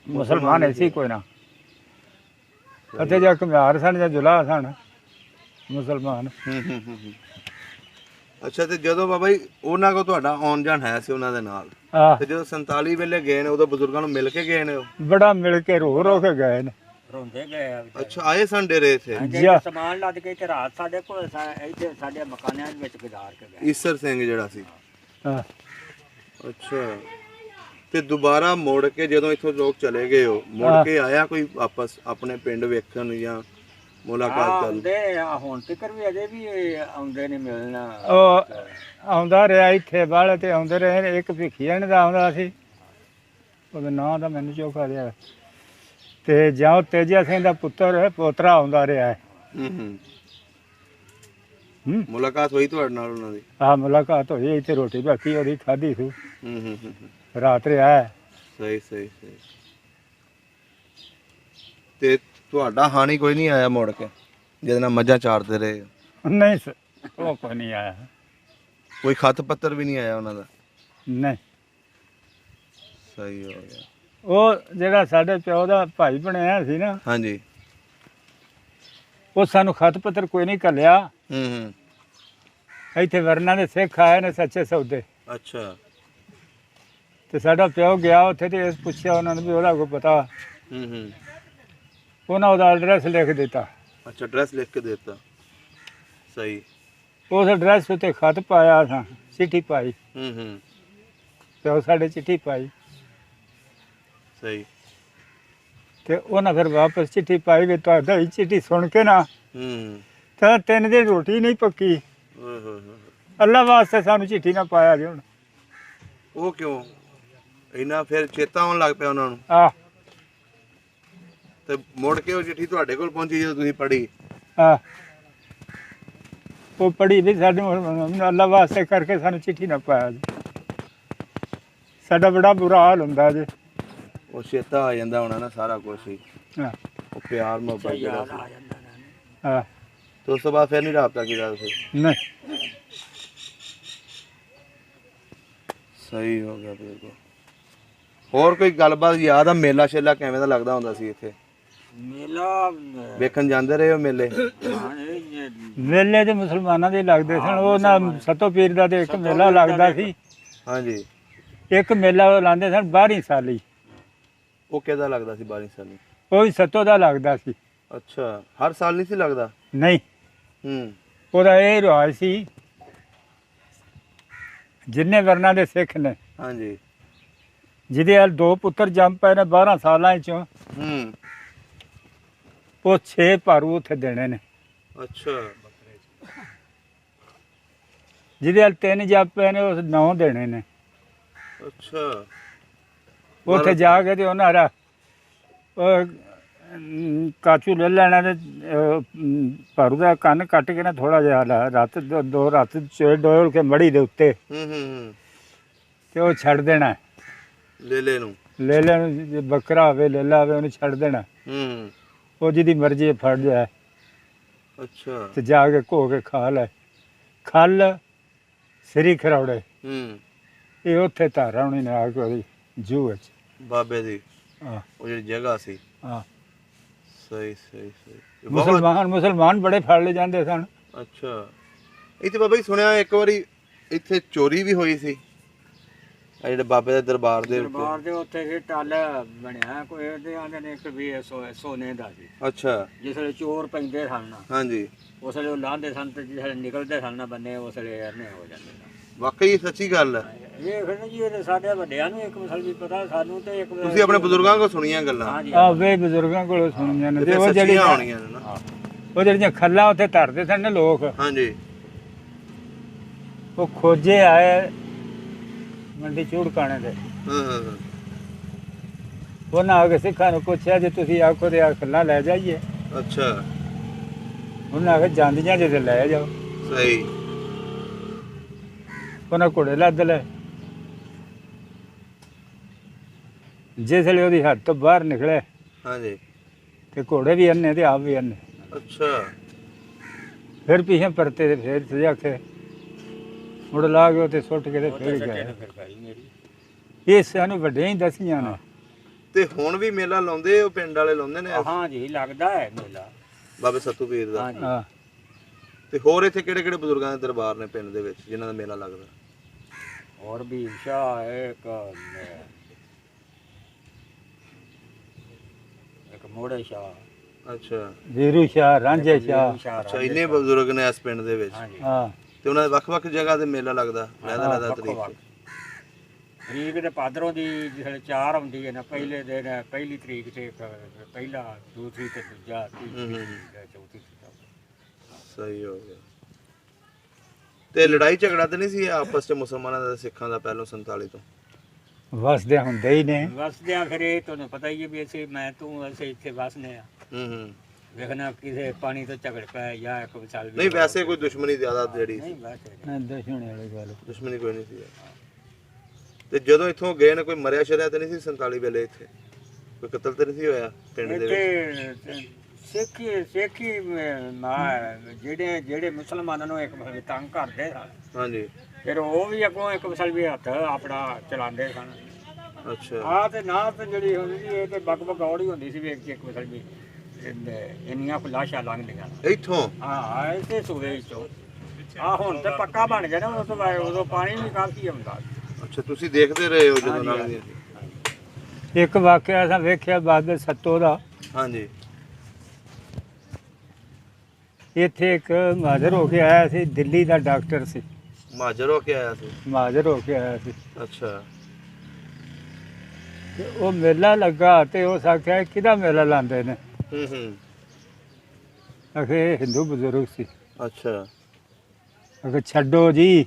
ਮੁਸਲਮਾਨ ਐਸੀ ਕੋਈ ਨਾ। ਅਤੇ ਜਾਂ ਘੁਮਿਆਰ ਸਨ ਜਾਂ ਜੁਲਾਹ ਸਨ ਮੁਸਲਮਾਨ। ਅੱਛਾ ਤੇ ਜਦੋਂ ਬਾਬਾ ਜੀ ਉਹਨਾਂ ਕੋ ਤੁਹਾਡਾ ਆਉਣ ਜਾਣ ਹੈ ਸੀ ਉਹਨਾਂ ਦੇ ਨਾਲ ਆ ਤੇ ਜਦੋਂ 47 ਵੇਲੇ ਗਏ ਨੇ ਉਦੋਂ ਬਜ਼ੁਰਗਾਂ ਨੂੰ ਮਿਲ ਕੇ ਗਏ ਨੇ ਉਹ? ਬੜਾ ਮਿਲ ਕੇ ਰੋ ਕੇ ਗਏ ਨੇ। ਰੋਂਦੇ ਗਏ ਆ ਵਿਚਾਰੇ। ਅੱਛਾ ਆਏ ਸਨ ਡੇਰੇ ਇੱਥੇ? ਜੇ ਜਾ। ਸਮਾਨ ਲੱਦ ਕੇ ਤੇ ਰਾਤ ਸਾਡੇ ਕੋਲ ਇੱਥੇ ਸਾਡੇ ਮਕਾਨਾਂ ਦੇ ਵਿੱਚ ਗੁਜ਼ਾਰ ਕੇ ਗਏ। ਈਸਰ ਸਿੰਘ ਜਿਹੜਾ ਸੀ? ਆ ਅੱਛਾ ਤੇ ਦੁਬਾਰਾ ਮੁੜ ਕੇ ਜਦੋਂ ਇੱਥੋਂ ਲੋਕ ਚਲੇ ਗਏ ਹੋ ਮੁੜ ਹਾਂ। ਕੇ ਆਇਆ ਕੋਈ ਵਾਪਸ ਆਪਣੇ ਪਿੰਡ ਵੇਖਣ ਜਾਂ ਮੁਲਾਕਾਤ ਕਰਨ? ਆਉਂਦੇ ਆ ਹੁਣ ਤੱਕ ਵੀ ਅਜੇ ਵੀ ਆਉਂਦੇ ਨੇ ਮਿਲਣਾ। ਉਹ ਆਉਂਦਾ ਰਿਹਾ ਇੱਥੇ ਬਾਹਲੇ ਤੇ ਆਉਂਦੇ ਰਹੇ ਨੇ। ਇੱਕ ਭਿੱਖੀਣ ਦਾ ਆਉਂਦਾ ਸੀ ਉਹਦਾ ਨਾਂ ਦਾ ਮੈਨੂੰ ਚੋਖਾ ਰਿਹਾ ਤੇ ਜਾਂ ਤੇਜਾ ਸਿੰਘ ਦਾ ਪੁੱਤਰ ਪੋਤਰਾ ਆਉਂਦਾ ਰਿਹਾ ਹੈ। ਮੁਲਾਕਾਤ ਹੋਈ ਤੁਹਾਡੇ ਨਾਲ ਉਹਨਾਂ ਦੀ? ਆ ਮੁਲਾਕਾਤ ਹੋਈ ਇੱਥੇ ਰੋਟੀ ਬਾਕੀ ਉਹਦੀ ਖਾਧੀ ਸੀ ਹੂੰ ਰਾਤ ਰਿਹਾ ਹੈ। ਸਹੀ ਸਹੀ ਸਹੀ। ਤੇ ਤੁਹਾਡਾ ਹਾਣੀ ਕੋਈ ਨਹੀਂ ਆਇਆ ਮੁੜ ਕੇ ਜਿਹਦੇ ਨਾਲ ਮੱਝਾਂ ਚਾਰਦੇ ਰਹੇ? ਨਹੀਂ ਉਹ ਕੋਈ ਨਹੀਂ ਆਇਆ। ਕੋਈ ਖਤ ਪੱਤਰ ਵੀ ਨਹੀਂ ਆਇਆ ਉਹਨਾਂ ਦਾ? ਨਹੀਂ ਸਹੀ ਹੋ ਗਿਆ। ਉਹ ਜਿਹੜਾ ਸਾਡੇ ਪਿਓ ਦਾ ਭਾਈ ਬਣਿਆ ਸੀ ਨਾ ਹਾਂਜੀ। ਉਹ ਸਾਨੂੰ ਖਤ ਪੱਤਰ ਕੋਈ ਨਹੀਂ ਘੱਲਿਆ। ਹੂੰ ਇੱਥੇ ਵਰਨਾ ਦੇ ਸਿੱਖ ਆਏ ਨੇ ਸੱਚੇ ਸੌਦੇ ਅੱਛਾ। ਤੇ ਸਾਡਾ ਪਿਓ ਗਿਆ ਉੱਥੇ ਤੇ ਪੁੱਛਿਆ ਉਹਨਾਂ ਨੂੰ ਵੀ ਉਹਦਾ ਕੋਈ ਪਤਾ। ਹੂੰ ਉਹਨਾਂ ਉਹਦਾ ਐਡਰੈਸ ਲਿਖ ਦਿੱਤਾ। ਅੱਛਾ ਐਡਰੈਸ ਲਿਖ ਕੇ ਦਿੱਤਾ। ਸਹੀ। ਉਸ ਐਡਰੈਸ ਉੱਤੇ ਖਤ ਪਾਇਆ ਸਾਂ ਚਿੱਠੀ ਪਾਈ ਹੂੰ ਪਿਓ ਸਾਡੇ ਚਿੱਠੀ ਪਾਈ ਸਹੀ। ਤੇ ਉਹਨਾਂ ਫਿਰ ਵਾਪਸ ਚਿੱਠੀ ਪਾਈ ਵੀ ਤੁਹਾਡਾ ਹੀ ਚਿੱਠੀ ਸੁਣ ਕੇ ਨਾ ਹੂੰ ਤਾਂ 3 ਦਿਨ ਰੋਟੀ ਨਹੀਂ ਪੱਕੀ। ਓਏ ਹੋਏ ਹੋਏ। ਅੱਲਾ ਵਾਸਤੇ ਸਾਨੂੰ ਚਿੱਠੀ ਨਾ ਪਾਇਆ ਜੀ ਹੁਣ। ਉਹ ਕਿਉਂ ਇੰਨਾ ਫਿਰ ਚੇਤਾ ਆਉਣ ਲੱਗ ਪਿਆ ਉਹਨਾਂ ਨੂੰ? ਆ ਤੇ ਮੁੜ ਕੇ ਉਹ ਚਿੱਠੀ ਤੁਹਾਡੇ ਕੋਲ ਪਹੁੰਚੀ ਜਦੋਂ ਤੁਸੀਂ ਪੜ੍ਹੀ? ਆ ਉਹ ਪੜੀ ਵੀ ਸਾਡੇ ਅੱਲਾ ਵਾਸਤੇ ਕਰਕੇ ਸਾਨੂੰ ਚਿੱਠੀ ਨਾ ਪਾਇਆ ਜੀ। ਸਾਡਾ ਬੜਾ ਬੁਰਾ ਹਾਲ ਹੁੰਦਾ ਜੀ। ਉਹ ਚੇਤਾ ਆ ਜਾਂਦਾ ਹੋਣਾ ਨਾ ਸਾਰਾ ਕੁਝ ਹੀ। ਹਾਂ ਉਹ ਪਿਆਰ ਮੁਹੱਬਤ ਜਿਹੜਾ ਯਾਦ ਸੀ। ਆ ਜਾਂਦਾ ਨਾ। ਹਾਂ ਤੇ ਉਸ ਤੋਂ ਬਾਅਦ ਫਿਰ ਨਹੀਂ ਰਾਬਤਾ ਕੀਤਾ ਤੁਸੀਂ? ਨਹੀਂ ਸਹੀ ਹੋ ਗਿਆ ਬਿਲਕੁਲ। ਹੋਰ ਕੋਈ ਗੱਲਬਾਤ ਯਾਦ ਆ? ਮੇਲਾ ਸ਼ੇਲਾ ਕਿਵੇਂ ਦਾ ਲੱਗਦਾ ਹੁੰਦਾ ਸੀ ਇੱਥੇ? ਮੇਲਾ ਵੇਖਣ ਜਾਂਦੇ ਰਹੇ ਹੋ ਮੇਲੇ? ਮੇਲੇ ਤੇ ਮੁਸਲਮਾਨਾਂ ਦੇ ਲੱਗਦੇ ਸਨ। ਉਹ ਨਾ ਸਤੋ ਪੀਰ ਦਾ ਤੇ ਇੱਕ ਮੇਲਾ ਲੱਗਦਾ ਸੀ ਹਾਂਜੀ। ਇੱਕ ਮੇਲਾ ਉਹ ਲਾਉਂਦੇ ਸਨ 12 ਸਾਲੀ, ਉਹ ਕਿਹਦਾ ਲੱਗਦਾ ਸੀ 12 ਸਾਲ ਨੂੰ? ਉਹ ਵੀ ਸੱਤੋਂ ਦਾ ਲੱਗਦਾ ਸੀ। ਅੱਛਾ, ਹਰ ਸਾਲ ਨਹੀਂ ਸੀ ਲੱਗਦਾ? ਨਹੀਂ, ਹੂੰ। ਉਹਦਾ ਇਹ ਰਿਵਾਜ ਸੀ, ਜਿੰਨੇ ਵਰਨਾਂ ਦੇ ਸਿੱਖ ਨੇ, ਹਾਂਜੀ। ਜਿਹਦੇ ਹਾਲ 2 ਪੁੱਤਰ ਜੰਮ ਪਏ ਨੇ 12 ਸਾਲਾਂ ਚੋਂ, ਹੂੰ। ਉਹ 6 ਭਾਰੂ ਉੱਥੇ ਦੇਣੇ ਨੇ। ਅੱਛਾ। ਜਿਹਦੇ ਹਾਲ 3 ਜੰਮ ਪਏ ਨੇ ਉਹ 9 ਦੇਣੇ ਨੇ। ਅੱਛਾ। ਉੱਥੇ ਜਾ ਕੇ ਤੇ ਉਹਨਾਂ ਦਾ ਕਾਚੂ ਲੈ ਲੈਣਾ ਤੇ ਭਾਰੂ ਦਾ ਕੰਨ ਕੱਟ ਕੇ ਨਾ ਥੋੜਾ ਜਿਹਾ ਰੱਤ 2 ਰੱਤ ਡੋਲ ਕੇ ਮੜੀ ਦੇ ਉੱਤੇ ਹੂੰ। ਤੇ ਉਹ ਛੱਡ ਦੇਣਾ। ਲੈ ਨੂੰ ਲੈ ਲੈਣ, ਜੇ ਬੱਕਰਾ ਹੋਵੇ ਲੇਲਾ ਹੋਵੇ ਉਹਨੂੰ ਛੱਡ ਦੇਣਾ। ਹੂੰ। ਉਹ ਜਿਹਦੀ ਮਰਜ਼ੀ ਫੜ ਜਾਏ ਅੱਛਾ। ਤੇ ਜਾ ਕੇ ਘੋ ਕੇ ਖਾ ਲੈ। ਖੱਲ ਸ੍ਰੀ ਖਰੌੜੇ, ਹੂੰ। ਇਹ ਉੱਥੇ ਧਾਰਾ ਹੋਣੀ ਨੇ ਆ ਕੇ ਉਹਦੀ ਜੂ ਵਿੱਚ। ਬਾਬੇ ਦੀ ਹਾਂ ਉਹ ਜਿਹੜੀ ਜਗ੍ਹਾ ਸੀ। ਹਾਂ। ਸਹੀ ਸਹੀ ਸਹੀ। ਮੁਸਲਮਾਨ ਬੜੇ ਫੜ ਲੈ ਜਾਂਦੇ ਸਨ। ਅੱਛਾ। ਇੱਥੇ ਬਾਬਾ ਜੀ ਸੁਣਿਆ ਇੱਕ ਵਾਰੀ ਇੱਥੇ ਚੋਰੀ ਵੀ ਹੋਈ ਸੀ, ਆ ਜਿਹੜੇ ਬਾਬੇ ਦੇ ਦਰਬਾਰ ਦੇ ਉੱਤੇ। ਦਰਬਾਰ ਦੇ ਉੱਤੇ ਇਹ ਟੱਲ ਬਣਿਆ, ਕੋਈ ਇਹਦੇ ਆਂਦੇ ਨੇ ਕਿ ਵੀ ਇਹ ਸੋਨੇ ਦਾ ਸੀ। ਅੱਛਾ। ਜਿਸ ਵੇਲੇ ਚੋਰ ਪੈਂਦੇ ਸਨ ਨਾ, ਹਾਂਜੀ। ਉਸ ਵੇਲੇ ਉਹ ਲਾਂਦੇ ਸਨ ਤੇ ਜਿਸ ਵੇਲੇ ਨਿਕਲਦੇ ਸਨ ਨਾ ਬੰਦੇ, ਉਸ ਵੇਲੇ ਐਨੇ ਹੋ ਜਾਂਦੇ ਸਨ। ਵਾਕਈ ਸੱਚੀ ਗੱਲ ਹੈ। ਇਹ ਫਿਰ ਜੀ ਇਹ ਸਾਡੇ ਵੱਡਿਆਂ ਨੂੰ ਇੱਕ ਮਸਲ ਵੀ ਪਤਾ, ਸਾਨੂੰ ਤੇ ਇੱਕ ਤੁਸੀਂ ਆਪਣੇ ਬਜ਼ੁਰਗਾਂ ਕੋਲ ਸੁਣੀਆਂ ਗੱਲਾਂ? ਹਾਂਜੀ। ਆ ਵੇ ਬਜ਼ੁਰਗਾਂ ਕੋਲੋਂ ਸੁਣੀਆਂ ਨੇ। ਤੇ ਉਹ ਸੱਚੀਆਂ ਜਿਹੜੀਆਂ ਹੋਣੀਆਂ ਨੇ ਨਾ। ਉਹ ਜਿਹੜੀਆਂ ਖੱਲਾਂ ਉੱਥੇ ਧਰਦੇ ਸਨ ਨਾ ਲੋਕ, ਹਾਂਜੀ। ਉਹ ਖੋਜੇ ਆਏ ਮੰਡੀ ਚੂੜਕਾਣੇ ਦੇ। ਹਾਂ। ਉਹਨਾਂ ਆ ਕੇ ਸਿੱਖਾਂ ਨੂੰ ਪੁੱਛਿਆ ਜੇ ਤੁਸੀਂ ਆਖੋ ਤੇ ਆ ਖੱਲਾਂ ਲੈ ਜਾਈਏ। ਅੱਛਾ। ਉਹਨਾਂ ਆ ਕੇ ਜਾਂਦੀਆਂ ਜੇ ਤੇ ਲੈ ਜਾਓ। ਸਹੀ। ਉਹਨਾਂ ਘੋੜੇ ਲੱਦ ਲਏ। ਜਿਸ ਵੇਲੇ ਉਹਦੀ ਹੱਥ ਤੋਂ ਬਾਹਰ ਨਿਕਲੇ ਹਾਂਜੀ। ਤੇ ਘੋੜੇ ਵੀ ਅੰਨੇ ਤੇ ਆਪ ਵੀ ਅੰਨੇ। ਅੱਛਾ। ਫਿਰ ਪਿੱਛੇ ਪਰਤੇ ਤੇ ਫਿਰ ਸਜਾ ਕੇ ਮੁੜ ਲਾ ਕੇ ਉੱਤੇ ਸੁੱਟ ਕੇ ਤੇ ਫਿਰ ਗਏ। ਇਹ ਸਾਨੂੰ ਵੱਡੇ ਹੀ ਦੱਸੀਆਂ ਨੇ। ਤੇ ਹੁਣ ਵੀ ਮੇਲਾ ਲਾਉਂਦੇ, ਉਹ ਪਿੰਡ ਵਾਲੇ ਲਾਉਂਦੇ ਨੇ? ਹਾਂ ਜੀ, ਲੱਗਦਾ ਹੈ ਮੇਲਾ ਬਾਬੇ ਸੱਤੂ ਪੀਰ ਦਾ। ਹਾਂਜੀ। ਹਾਂ। ਤੇ ਹੋਰ ਇੱਥੇ ਕਿਹੜੇ ਕਿਹੜੇ ਬਜ਼ੁਰਗਾਂ ਦੇ ਦਰਬਾਰ ਨੇ ਪਿੰਡ ਦੇ ਵਿੱਚ ਜਿਨ੍ਹਾਂ ਦਾ ਮੇਲਾ ਲੱਗਦਾ? ਹੋਰ ਵੀ ਸ਼ਾਹ ਇੱਕ ਮੋੜੇ ਸ਼ਾਹ। ਅੱਛਾ। ਵੀਰੂ ਸ਼ਾਹ, ਰਾਂਝੇ ਸ਼ਾਹ। ਅੱਛਾ, ਇੰਨੇ ਬਜ਼ੁਰਗ ਨੇ ਇਸ ਪਿੰਡ ਦੇ ਵਿੱਚ। ਹਾਂਜੀ। ਹਾਂ। ਤੇ ਉਹਨਾਂ ਦੇ ਵੱਖ-ਵੱਖ ਜਗ੍ਹਾ ਤੇ ਮੇਲਾ ਲੱਗਦਾ, ਲੈਦਾ ਤਰੀਕ ਤੇ। ਤਰੀਕ ਤੇ ਭਾਦਰੋਂ ਦੀ ਜਿਸ 4 ਹੁੰਦੀ ਹੈ ਨਾ, ਪਹਿਲੇ ਦਿਨ ਪਹਿਲੀ ਤਰੀਕ ਤੇ ਪਹਿਲਾ, ਦੂਸਰੀ ਤੇ ਦੂਜਾ, ਤੀਸਰੀ ਤੇ ਚੌਥੀ ਤੇ। ਸਹੀ ਹੋ ਗਿਆ। ਤੇ ਲੜਾਈ ਝਗੜਾ ਤੇ ਨਹੀਂ ਸੀ ਆਪਸ ਚ ਮੁਸਲਮਾਨਾਂ ਦਾ ਸਿੱਖਾਂ ਦਾ ਪਹਿਲੋਂ 47 ਤੋਂ? ਵਸਦੇ ਹੁੰਦੇ ਹੀ ਨੇ। ਵਸਦੇ ਆ ਫਿਰ, ਇਹ ਤੁਹਾਨੂੰ ਪਤਾ ਹੀ ਹੈ ਵੀ ਅਸੀਂ ਮੈਂ ਤੂੰ ਅਸੀਂ ਇੱਥੇ ਵਸਨੇ ਆ। ਵੇਖਣਾ ਕਿਸੇ ਪਾਣੀ ਤੋਂ ਝਗੜ ਪਿਆ ਜਾਂ ਇੱਕ ਵਿਚਾਲ। ਨਹੀਂ ਵੈਸੇ ਕੋਈ ਦੁਸ਼ਮਣੀ ਜ਼ਿਆਦਾ ਜਿਹੜੀ ਨਹੀਂ ਸੀ? ਵੈਸੇ ਦੁਸ਼ਮਣੀ ਵਾਲੀ ਗੱਲ। ਦੁਸ਼ਮਣੀ ਕੋਈ ਨਹੀਂ ਸੀ। ਤੇ ਜਦੋਂ ਇੱਥੋਂ ਗਏ ਨੇ ਕੋਈ ਮਰਿਆ ਸ਼ਰਿਆ ਤੇ ਨਹੀਂ ਸੀ 47 ਵੇਲੇ? ਇੱਥੇ ਕੋਈ ਕਤਲ ਤੇ ਨਹੀਂ ਸੀ ਹੋਇਆ ਪਿੰਡ ਦੇ ਵਿੱਚ? ਸਿੱਖੀ ਜਿਹੜੇ ਮੁਸਲਮਾਨਾਂ ਨੂੰ ਇੱਕ ਤੰਗ ਕਰਦੇ ਸਨ। ਹਾਂਜੀ। ਫਿਰ ਉਹ ਵੀ ਅੱਗੋਂ ਇੱਕ ਮਸਲ ਵੀ ਹੱਥ ਆਪਣਾ ਚਲਾਉਂਦੇ ਸਨ। ਅੱਛਾ। ਆ ਤੇ ਨਾ ਤੇ ਜਿਹੜੀ ਹੁੰਦੀ ਸੀ ਇਹ ਤੇ ਬਗ ਔੜੀ ਹੁੰਦੀ ਸੀ, ਵੇਖ ਕੇ ਇੱਕ ਮਸਲ ਵੀ ਇੰਨੀਆਂ ਲਾਸ਼ਾਂ ਲੰਘਦੀਆਂ ਇੱਥੋਂ? ਹਾਂ, ਇੱਥੇ ਸੂਏ ਚੋਂ। ਆ ਹੁਣ ਤੇ ਪੱਕਾ ਬਣ ਗਿਆ ਨਾ, ਉਦੋਂ ਪਾਣੀ ਵੀ ਕਾਫੀ ਆਉਂਦਾ। ਅੱਛਾ, ਤੁਸੀਂ ਦੇਖਦੇ ਰਹੇ ਹੋ ਜਦੋਂ ਲੰਘਦੀਆਂ ਸੀ? ਇੱਕ ਵਾਕਿਆ ਅਸਾਂ ਵੇਖਿਆ ਬਾਬੇ ਸੱਤੋ ਦਾ। ਹਾਂਜੀ। ਇੱਥੇ ਇੱਕ ਮਾਜਰ ਹੋ ਕੇ ਆਇਆ ਸੀ, ਦਿੱਲੀ ਦਾ ਡਾਕਟਰ ਸੀ। ਮਾਜਰ ਹੋ ਕੇ ਆਇਆ ਸੀ? ਮਾਜਰ ਹੋ ਕੇ ਆਇਆ ਸੀ। ਅੱਛਾ। ਤੇ ਉਹ ਮੇਲਾ ਲੱਗਾ ਤੇ ਉਸ ਆਖਿਆ ਕਿਹਦਾ ਮੇਲਾ ਲਾਉਂਦੇ ਨੇ? ਆਖੇ ਹਿੰਦੂ ਬਜ਼ੁਰਗ ਸੀ। ਅੱਛਾ। ਆਖੇ ਛੱਡੋ ਜੀ,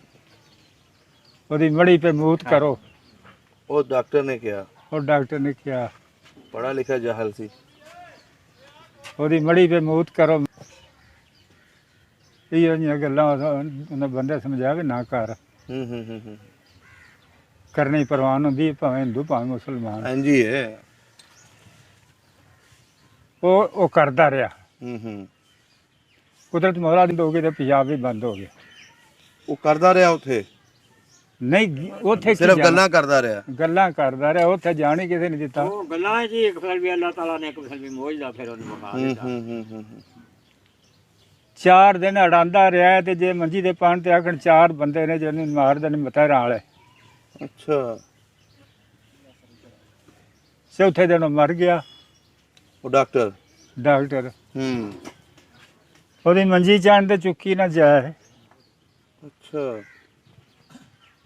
ਉਹਦੀ ਮੜੀ ਪੇ ਮੂਤ ਕਰੋ। ਉਹ ਡਾਕਟਰ ਨੇ ਕਿਹਾ? ਉਹ ਡਾਕਟਰ ਨੇ ਕਿਹਾ। ਪੜ੍ਹਾ ਲਿਖਿਆ ਜਾਹਲ ਸੀ। ਉਹਦੀ ਮੜੀ ਪੇ ਮੂਤ ਕਰੋ। ਇਹ ਜਿਹੀਆਂ ਗੱਲਾਂ ਉਹਨਾਂ ਬੰਦੇ ਸਮਝਾਵੇ ਨਾ ਕਰ। ਕਰਨੀ ਪ੍ਰਵਾਨ ਹੁੰਦੀ, ਭਾਵੇਂ ਹਿੰਦੂ ਭਾਵੇਂ ਮੁਸਲਮਾਨ। ਹਾਂਜੀ ਹੈ। ਉਹ ਕਰਦਾ ਰਿਹਾ। ਕੁਦਰਤ ਮੌਲਾ ਦੀ ਹੋ ਗਈ ਤੇ ਪੰਜਾਬ ਵੀ ਬੰਦ ਹੋ ਗਿਆ। ਉਹ ਕਰਦਾ ਰਿਹਾ ਉੱਥੇ? ਨਹੀਂ, ਉੱਥੇ ਸਿਰਫ ਗੱਲਾਂ ਕਰਦਾ ਰਿਹਾ? ਗੱਲਾਂ ਕਰਦਾ ਰਿਹਾ, ਉੱਥੇ ਜਾਣ ਹੀ ਕਿਸੇ ਨੇ ਦਿੱਤਾ। ਉਹ ਗੱਲਾਂ ਜੀ ਇੱਕ ਫਸਲ ਵੀ ਅੱਲਾਹ ਤਾਲਾ ਨੇ ਇੱਕ ਫਸਲ ਵੀ ਮੋਜਦਾ, ਫਿਰ ਉਹਨੂੰ ਮਕਾ ਦਿੱਤਾ। 4 ਦਿਨ ਅੜਾਂਦਾ ਰਿਹਾ ਤੇ ਜੇ ਮੰਜੀ ਦੇ ਪਾਣ ਤੇ ਆਖਣ 4 ਬੰਦੇ ਨੇ ਜਿਹਨੂੰ ਮਾਰਦੇ ਨੇ ਮਤਹਿਰਾਂ ਵਾਲੇ। ਅੱਛਾ, ਚੌਥੇ ਦਿਨ ਉਹ ਮਰ ਗਿਆ ਉਹ ਡਾਕਟਰ। ਡਾਕਟਰ। ਹੂੰ। ਉਹਦੀ ਮੰਜੀ ਚਾਣ ਤੇ ਚੁੱਕੀ ਨਾ ਜਾਏ। ਅੱਛਾ,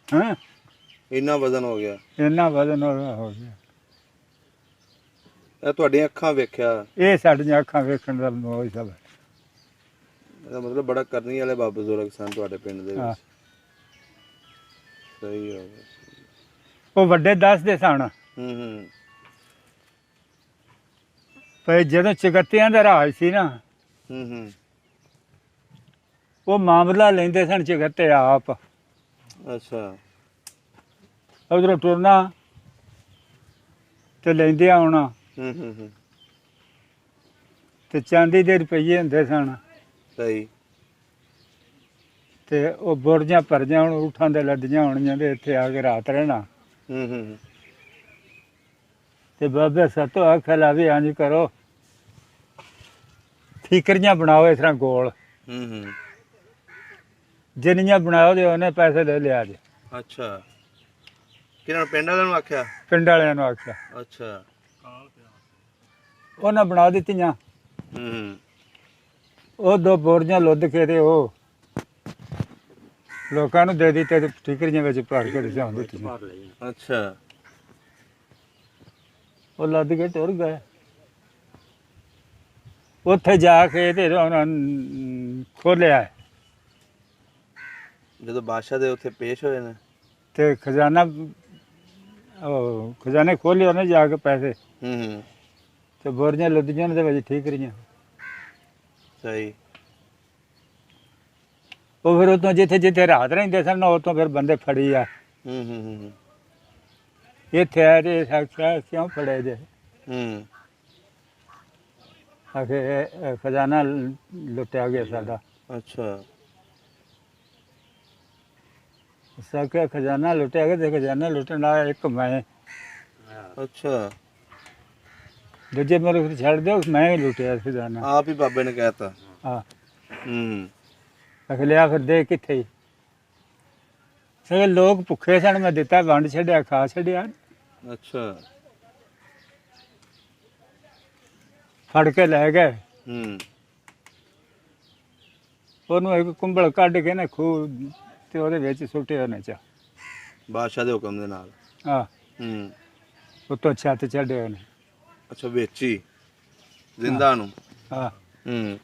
ਹਾਂ, ਇੰਨਾ ਵਜ਼ਨ ਹੋ ਗਿਆ। ਇੰਨਾ ਵਜ਼ਨ ਹੋ ਗਿਆ। ਇਹ ਤੁਹਾਡੀਆਂ ਅੱਖਾਂ ਵੇਖਿਆ? ਇਹ ਸਾਡੀਆਂ ਅੱਖਾਂ ਵੇਖਣ ਦਾ ਮੋਹ ਸਭ। ਇਹਦਾ ਮਤਲਬ ਬੜਾ ਕਰਨੀ ਵਾਲੇ ਬਾਬਾ ਬਜ਼ੁਰਗ ਸਨ ਤੁਹਾਡੇ ਪਿੰਡ ਦੇ ਹਾਂ। ਵਿੱਚ। ਸਹੀ ਹੋ ਗਿਆ। ਉਹ ਵੱਡੇ ਦੱਸਦੇ ਸਨ ਹੂੰ। ਪਰ ਜਦੋਂ ਚਕੱਤਿਆਂ ਦਾ ਰਾਜ ਸੀ ਨਾ, ਹੂੰ। ਉਹ ਮਾਮਲਾ ਲੈਂਦੇ ਸਨ ਚਕੱਤੇ ਆਪ। ਅੱਛਾ। ਉਧਰੋਂ ਟੁਰਨਾ ਤੇ ਲੈਂਦੇ ਆਉਣਾ। ਹੂੰ। ਤੇ ਚਾਂਦੀ ਦੇ ਰੁਪਈਏ ਹੁੰਦੇ ਸਨ ਸਹੀ। ਤੇ ਉਹ ਬੁਰਜਾਂ ਭਰਜਾਂ ਹੁਣ ਊਠਾਂ ਦੇ ਲੱਦੀਆਂ ਹੋਣੀਆਂ ਤੇ ਇੱਥੇ ਆ ਕੇ ਰਾਤ ਰਹਿਣਾ। ਹੂੰ। ਤੇ ਬਾਬੇ ਸਤੋ ਆਖਿਆ ਲਾ ਵੀ ਇੰਝ ਕਰੋ, ਠੀਕਰੀਆਂ ਬਣਾਓ ਇਸ ਤਰ੍ਹਾਂ ਗੋਲ, ਹੂੰ। ਜਿੰਨੀਆਂ ਬਣਾਓ ਦੇ ਉਹਨੇ ਪੈਸੇ ਦੇ ਲਿਆ ਜੇ। ਅੱਛਾ, ਕਿਹਨਾਂ ਨੂੰ? ਪਿੰਡ ਵਾਲਿਆਂ ਨੂੰ ਆਖਿਆ? ਪਿੰਡ ਵਾਲਿਆਂ ਨੂੰ ਆਖਿਆ। ਅੱਛਾ। ਉਹਨਾਂ ਬਣਾ ਦਿੱਤੀਆਂ। ਹੂੰ। ਉਹ 2 ਬੋਰੀਆਂ ਲੁੱਦ ਕੇ ਤੇ ਉਹ ਲੋਕਾਂ ਨੂੰ ਦੇ ਦਿੱਤੇ ਤੇ ਠੀਕਰੀਆਂ ਵਿੱਚ ਭਰ ਕੇ ਲਿਜਾਉਂ ਦਿੱਤੀਆਂ। ਭਰ ਲਈ। ਅੱਛਾ। ਉਹ ਲੱਦ ਕੇ ਟੁਰ ਗਏ। ਉੱਥੇ ਜਾ ਕੇ ਤੇ ਉਹਨਾਂ ਖੋਲਿਆ ਜਦੋਂ ਬਾਦਸ਼ਾਹ ਦੇ ਉੱਥੇ ਪੇਸ਼ ਹੋਏ ਨੇ। ਤੇ ਖਜ਼ਾਨਾ, ਉਹ ਖਜ਼ਾਨੇ ਖੋਲੇ ਉਹਨੇ ਜਾ ਕੇ ਪੈਸੇ ਹੂੰ। ਤੇ ਬੋਰੀਆਂ ਲੱਦੀਆਂ ਦੇ ਵਿੱਚ ਠੀਕਰੀਆਂ। ਸਹੀ। ਉਹ ਫਿਰ ਉਤੋਂ ਜਿੱਥੇ ਜਿੱਥੇ ਰਾਤ ਰਹਿੰਦੇ ਸਨ ਉਤੋਂ ਫਿਰ ਬੰਦੇ ਫੜੀ ਆ। ਹੂੰ। ਇੱਥੇ ਆਏ ਤੇ ਆਖਿਆ ਕਿਉਂ ਫੜੇ ਜੇ? ਹੂੰ। ਆਖੇ ਇਹ ਖਜ਼ਾਨਾ ਲੁੱਟਿਆ ਗਿਆ ਸਾਡਾ। ਅੱਛਾ। ਸਾਖਿਆ ਖਜ਼ਾਨਾ ਲੁੱਟਿਆ ਗਿਆ ਤੇ ਖਜ਼ਾਨਾ ਲੁੱਟਣ ਵਾਲਾ ਇੱਕ ਮੈਂ। ਅੱਛਾ, ਦੂਜੇ ਮੇਰੇ ਛੱਡ ਦਿਓ, ਮੈਂ ਹੀ ਲੁੱਟਿਆ ਖਜ਼ਾਨਾ। ਆਪ ਹੀ ਬਾਬੇ ਨੇ ਕਹਿਤਾ। ਹਾਂ। ਹੂੰ। ਆਖ ਲਿਆ ਫਿਰ ਦੇ ਕਿੱਥੇ? ਸਗੋਂ ਲੋਕ ਭੁੱਖੇ ਸਨ, ਮੈਂ ਦਿੱਤਾ, ਵੰਡ ਛੱਡਿਆ, ਖਾ ਛੱਡਿਆ। ਅੱਛਾ। ਫੜ ਕੇ ਲੈ ਗਏ। ਹੂੰ। ਉਹਨੂੰ ਇੱਕ ਕੁੰਬਲ ਕੱਢ ਕੇ ਨਾ ਖੂਹ ਤੇ ਉਹਦੇ ਵਿੱਚ ਸੁੱਟਿਆ ਉਹਨੇ ਚਾ। ਬਾਦਸ਼ਾਹ ਦੇ ਹੁਕਮ ਦੇ ਨਾਲ। ਹਾਂ, ਹੂੰ। ਉੱਤੋਂ ਛੱਤ ਚੜ੍ਹੇ ਉਹਨੇ। ਅੱਛਾ, ਵਿੱਚ ਹੀ ਜ਼ਿੰਦਾ ਨੂੰ। ਹਾਂ, ਹੂੰ।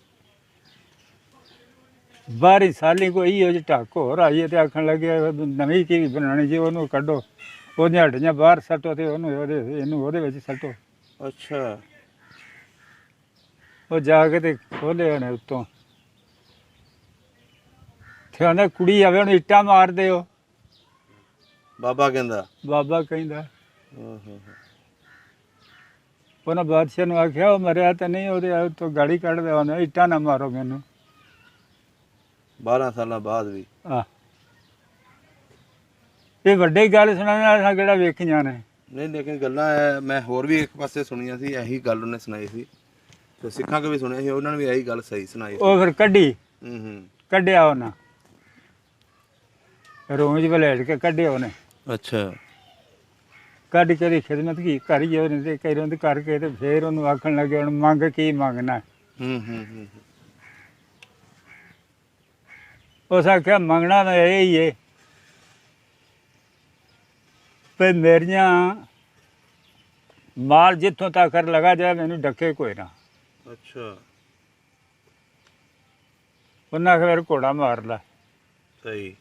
ਬਾਹਰੀ ਸਾਲੀ ਕੋਈ ਉਹ ਜਿਹੀ ਢੱਕ ਹੋਰ ਆਈ ਹੈ ਤੇ ਆਖਣ ਲੱਗਿਆ ਨਵੀਂ ਕੀ ਬਣਾਉਣੀ ਜੀ, ਉਹਨੂੰ ਕੱਢੋ, ਉਹਦੀਆਂ ਹੱਡੀਆਂ ਬਾਹਰ ਸੱਟੋ ਤੇ ਉਹਨੂੰ ਇਹਨੂੰ ਉਹਦੇ ਵਿੱਚ ਸੱਟੋ। ਅੱਛਾ। ਉਹ ਜਾ ਕੇ ਤੇ ਖੋਲੇ ਉਹਨੇ ਉੱਤੋਂ ਤੇ ਉਹਨੇ ਕੁੜੀ ਆਵੇ ਉਹਨੂੰ ਇੱਟਾਂ ਮਾਰ ਦਿਓ। ਬਾਬਾ ਕਹਿੰਦਾ? ਬਾਬਾ ਕਹਿੰਦਾ। ਓਹੋ। ਉਹਨਾਂ ਬਾਦਸ਼ਾਹ ਨੂੰ ਆਖਿਆ ਉਹ ਮਰਿਆ ਤਾਂ ਨਹੀਂ, ਉਹਦੇ ਤੋਂ ਗਾੜੀ ਕੱਢ ਦਿਓ, ਉਹਨੇ ਇੱਟਾਂ ਨਾ ਮਾਰੋ ਮੈਨੂੰ। 12 ਸਾਲਾਂ ਬਾਅਦ ਵੀ? ਆ ਇਹ ਵੱਡੀ ਗੱਲ ਸੁਣਾਉਣਾ ਕਿਹੜਾ ਵੇਖੀਆਂ ਨੇ। ਨਹੀਂ, ਲੇਕਿਨ ਗੱਲਾਂ ਮੈਂ ਹੋਰ ਵੀ ਇੱਕ ਪਾਸੇ ਸੁਣੀਆਂ ਸੀ, ਇਹੀ ਗੱਲ ਉਹਨੇ ਸੁਣਾਈ ਸੀ ਤੇ ਸਿੱਖਾਂ ਕੋ ਵੀ ਸੁਣਿਆ ਸੀ, ਉਹਨਾਂ ਨੇ ਵੀ ਇਹੀ ਗੱਲ ਸਹੀ ਸੁਣਾਈ ਸੀ। ਉਹ ਫਿਰ ਕੱਢੀ, ਹੂੰ। ਕੱਢਿਆ ਉਹਨਾਂ ਰੋਜ਼ ਵਲੇਟ ਕੇ ਕੱਢਿਆ ਉਹਨੇ। ਅੱਛਾ। ਕੱਢ ਕੇ ਉਹਦੀ ਖਿਦਮਤ ਕੀ ਕਰੀ ਉਹਨੇ ਤੇ ਕਈ ਰੋਂਦ ਕਰਕੇ ਤੇ ਫੇਰ ਉਹਨੂੰ ਆਖਣ ਲੱਗੇ ਹੁਣ ਮੰਗ ਕੀ ਮੰਗਣਾ। ਹੂੰ। ਉਸ ਆਖਿਆ ਮੰਗਣਾ ਤਾਂ ਇਹ ਹੀ ਏ ਵੀ ਮੇਰੀਆਂ ਮਾਲ ਜਿੱਥੋਂ ਤੱਕ ਲਗਾ ਜਾਏ ਮੈਨੂੰ ਡੱਕੇ ਕੋਈ ਨਾ। ਅੱਛਾ। ਉਹਨਾਂ ਆਖਿਆ ਫਿਰ ਘੋੜਾ ਮਾਰ ਲੈ। ਸਹੀ।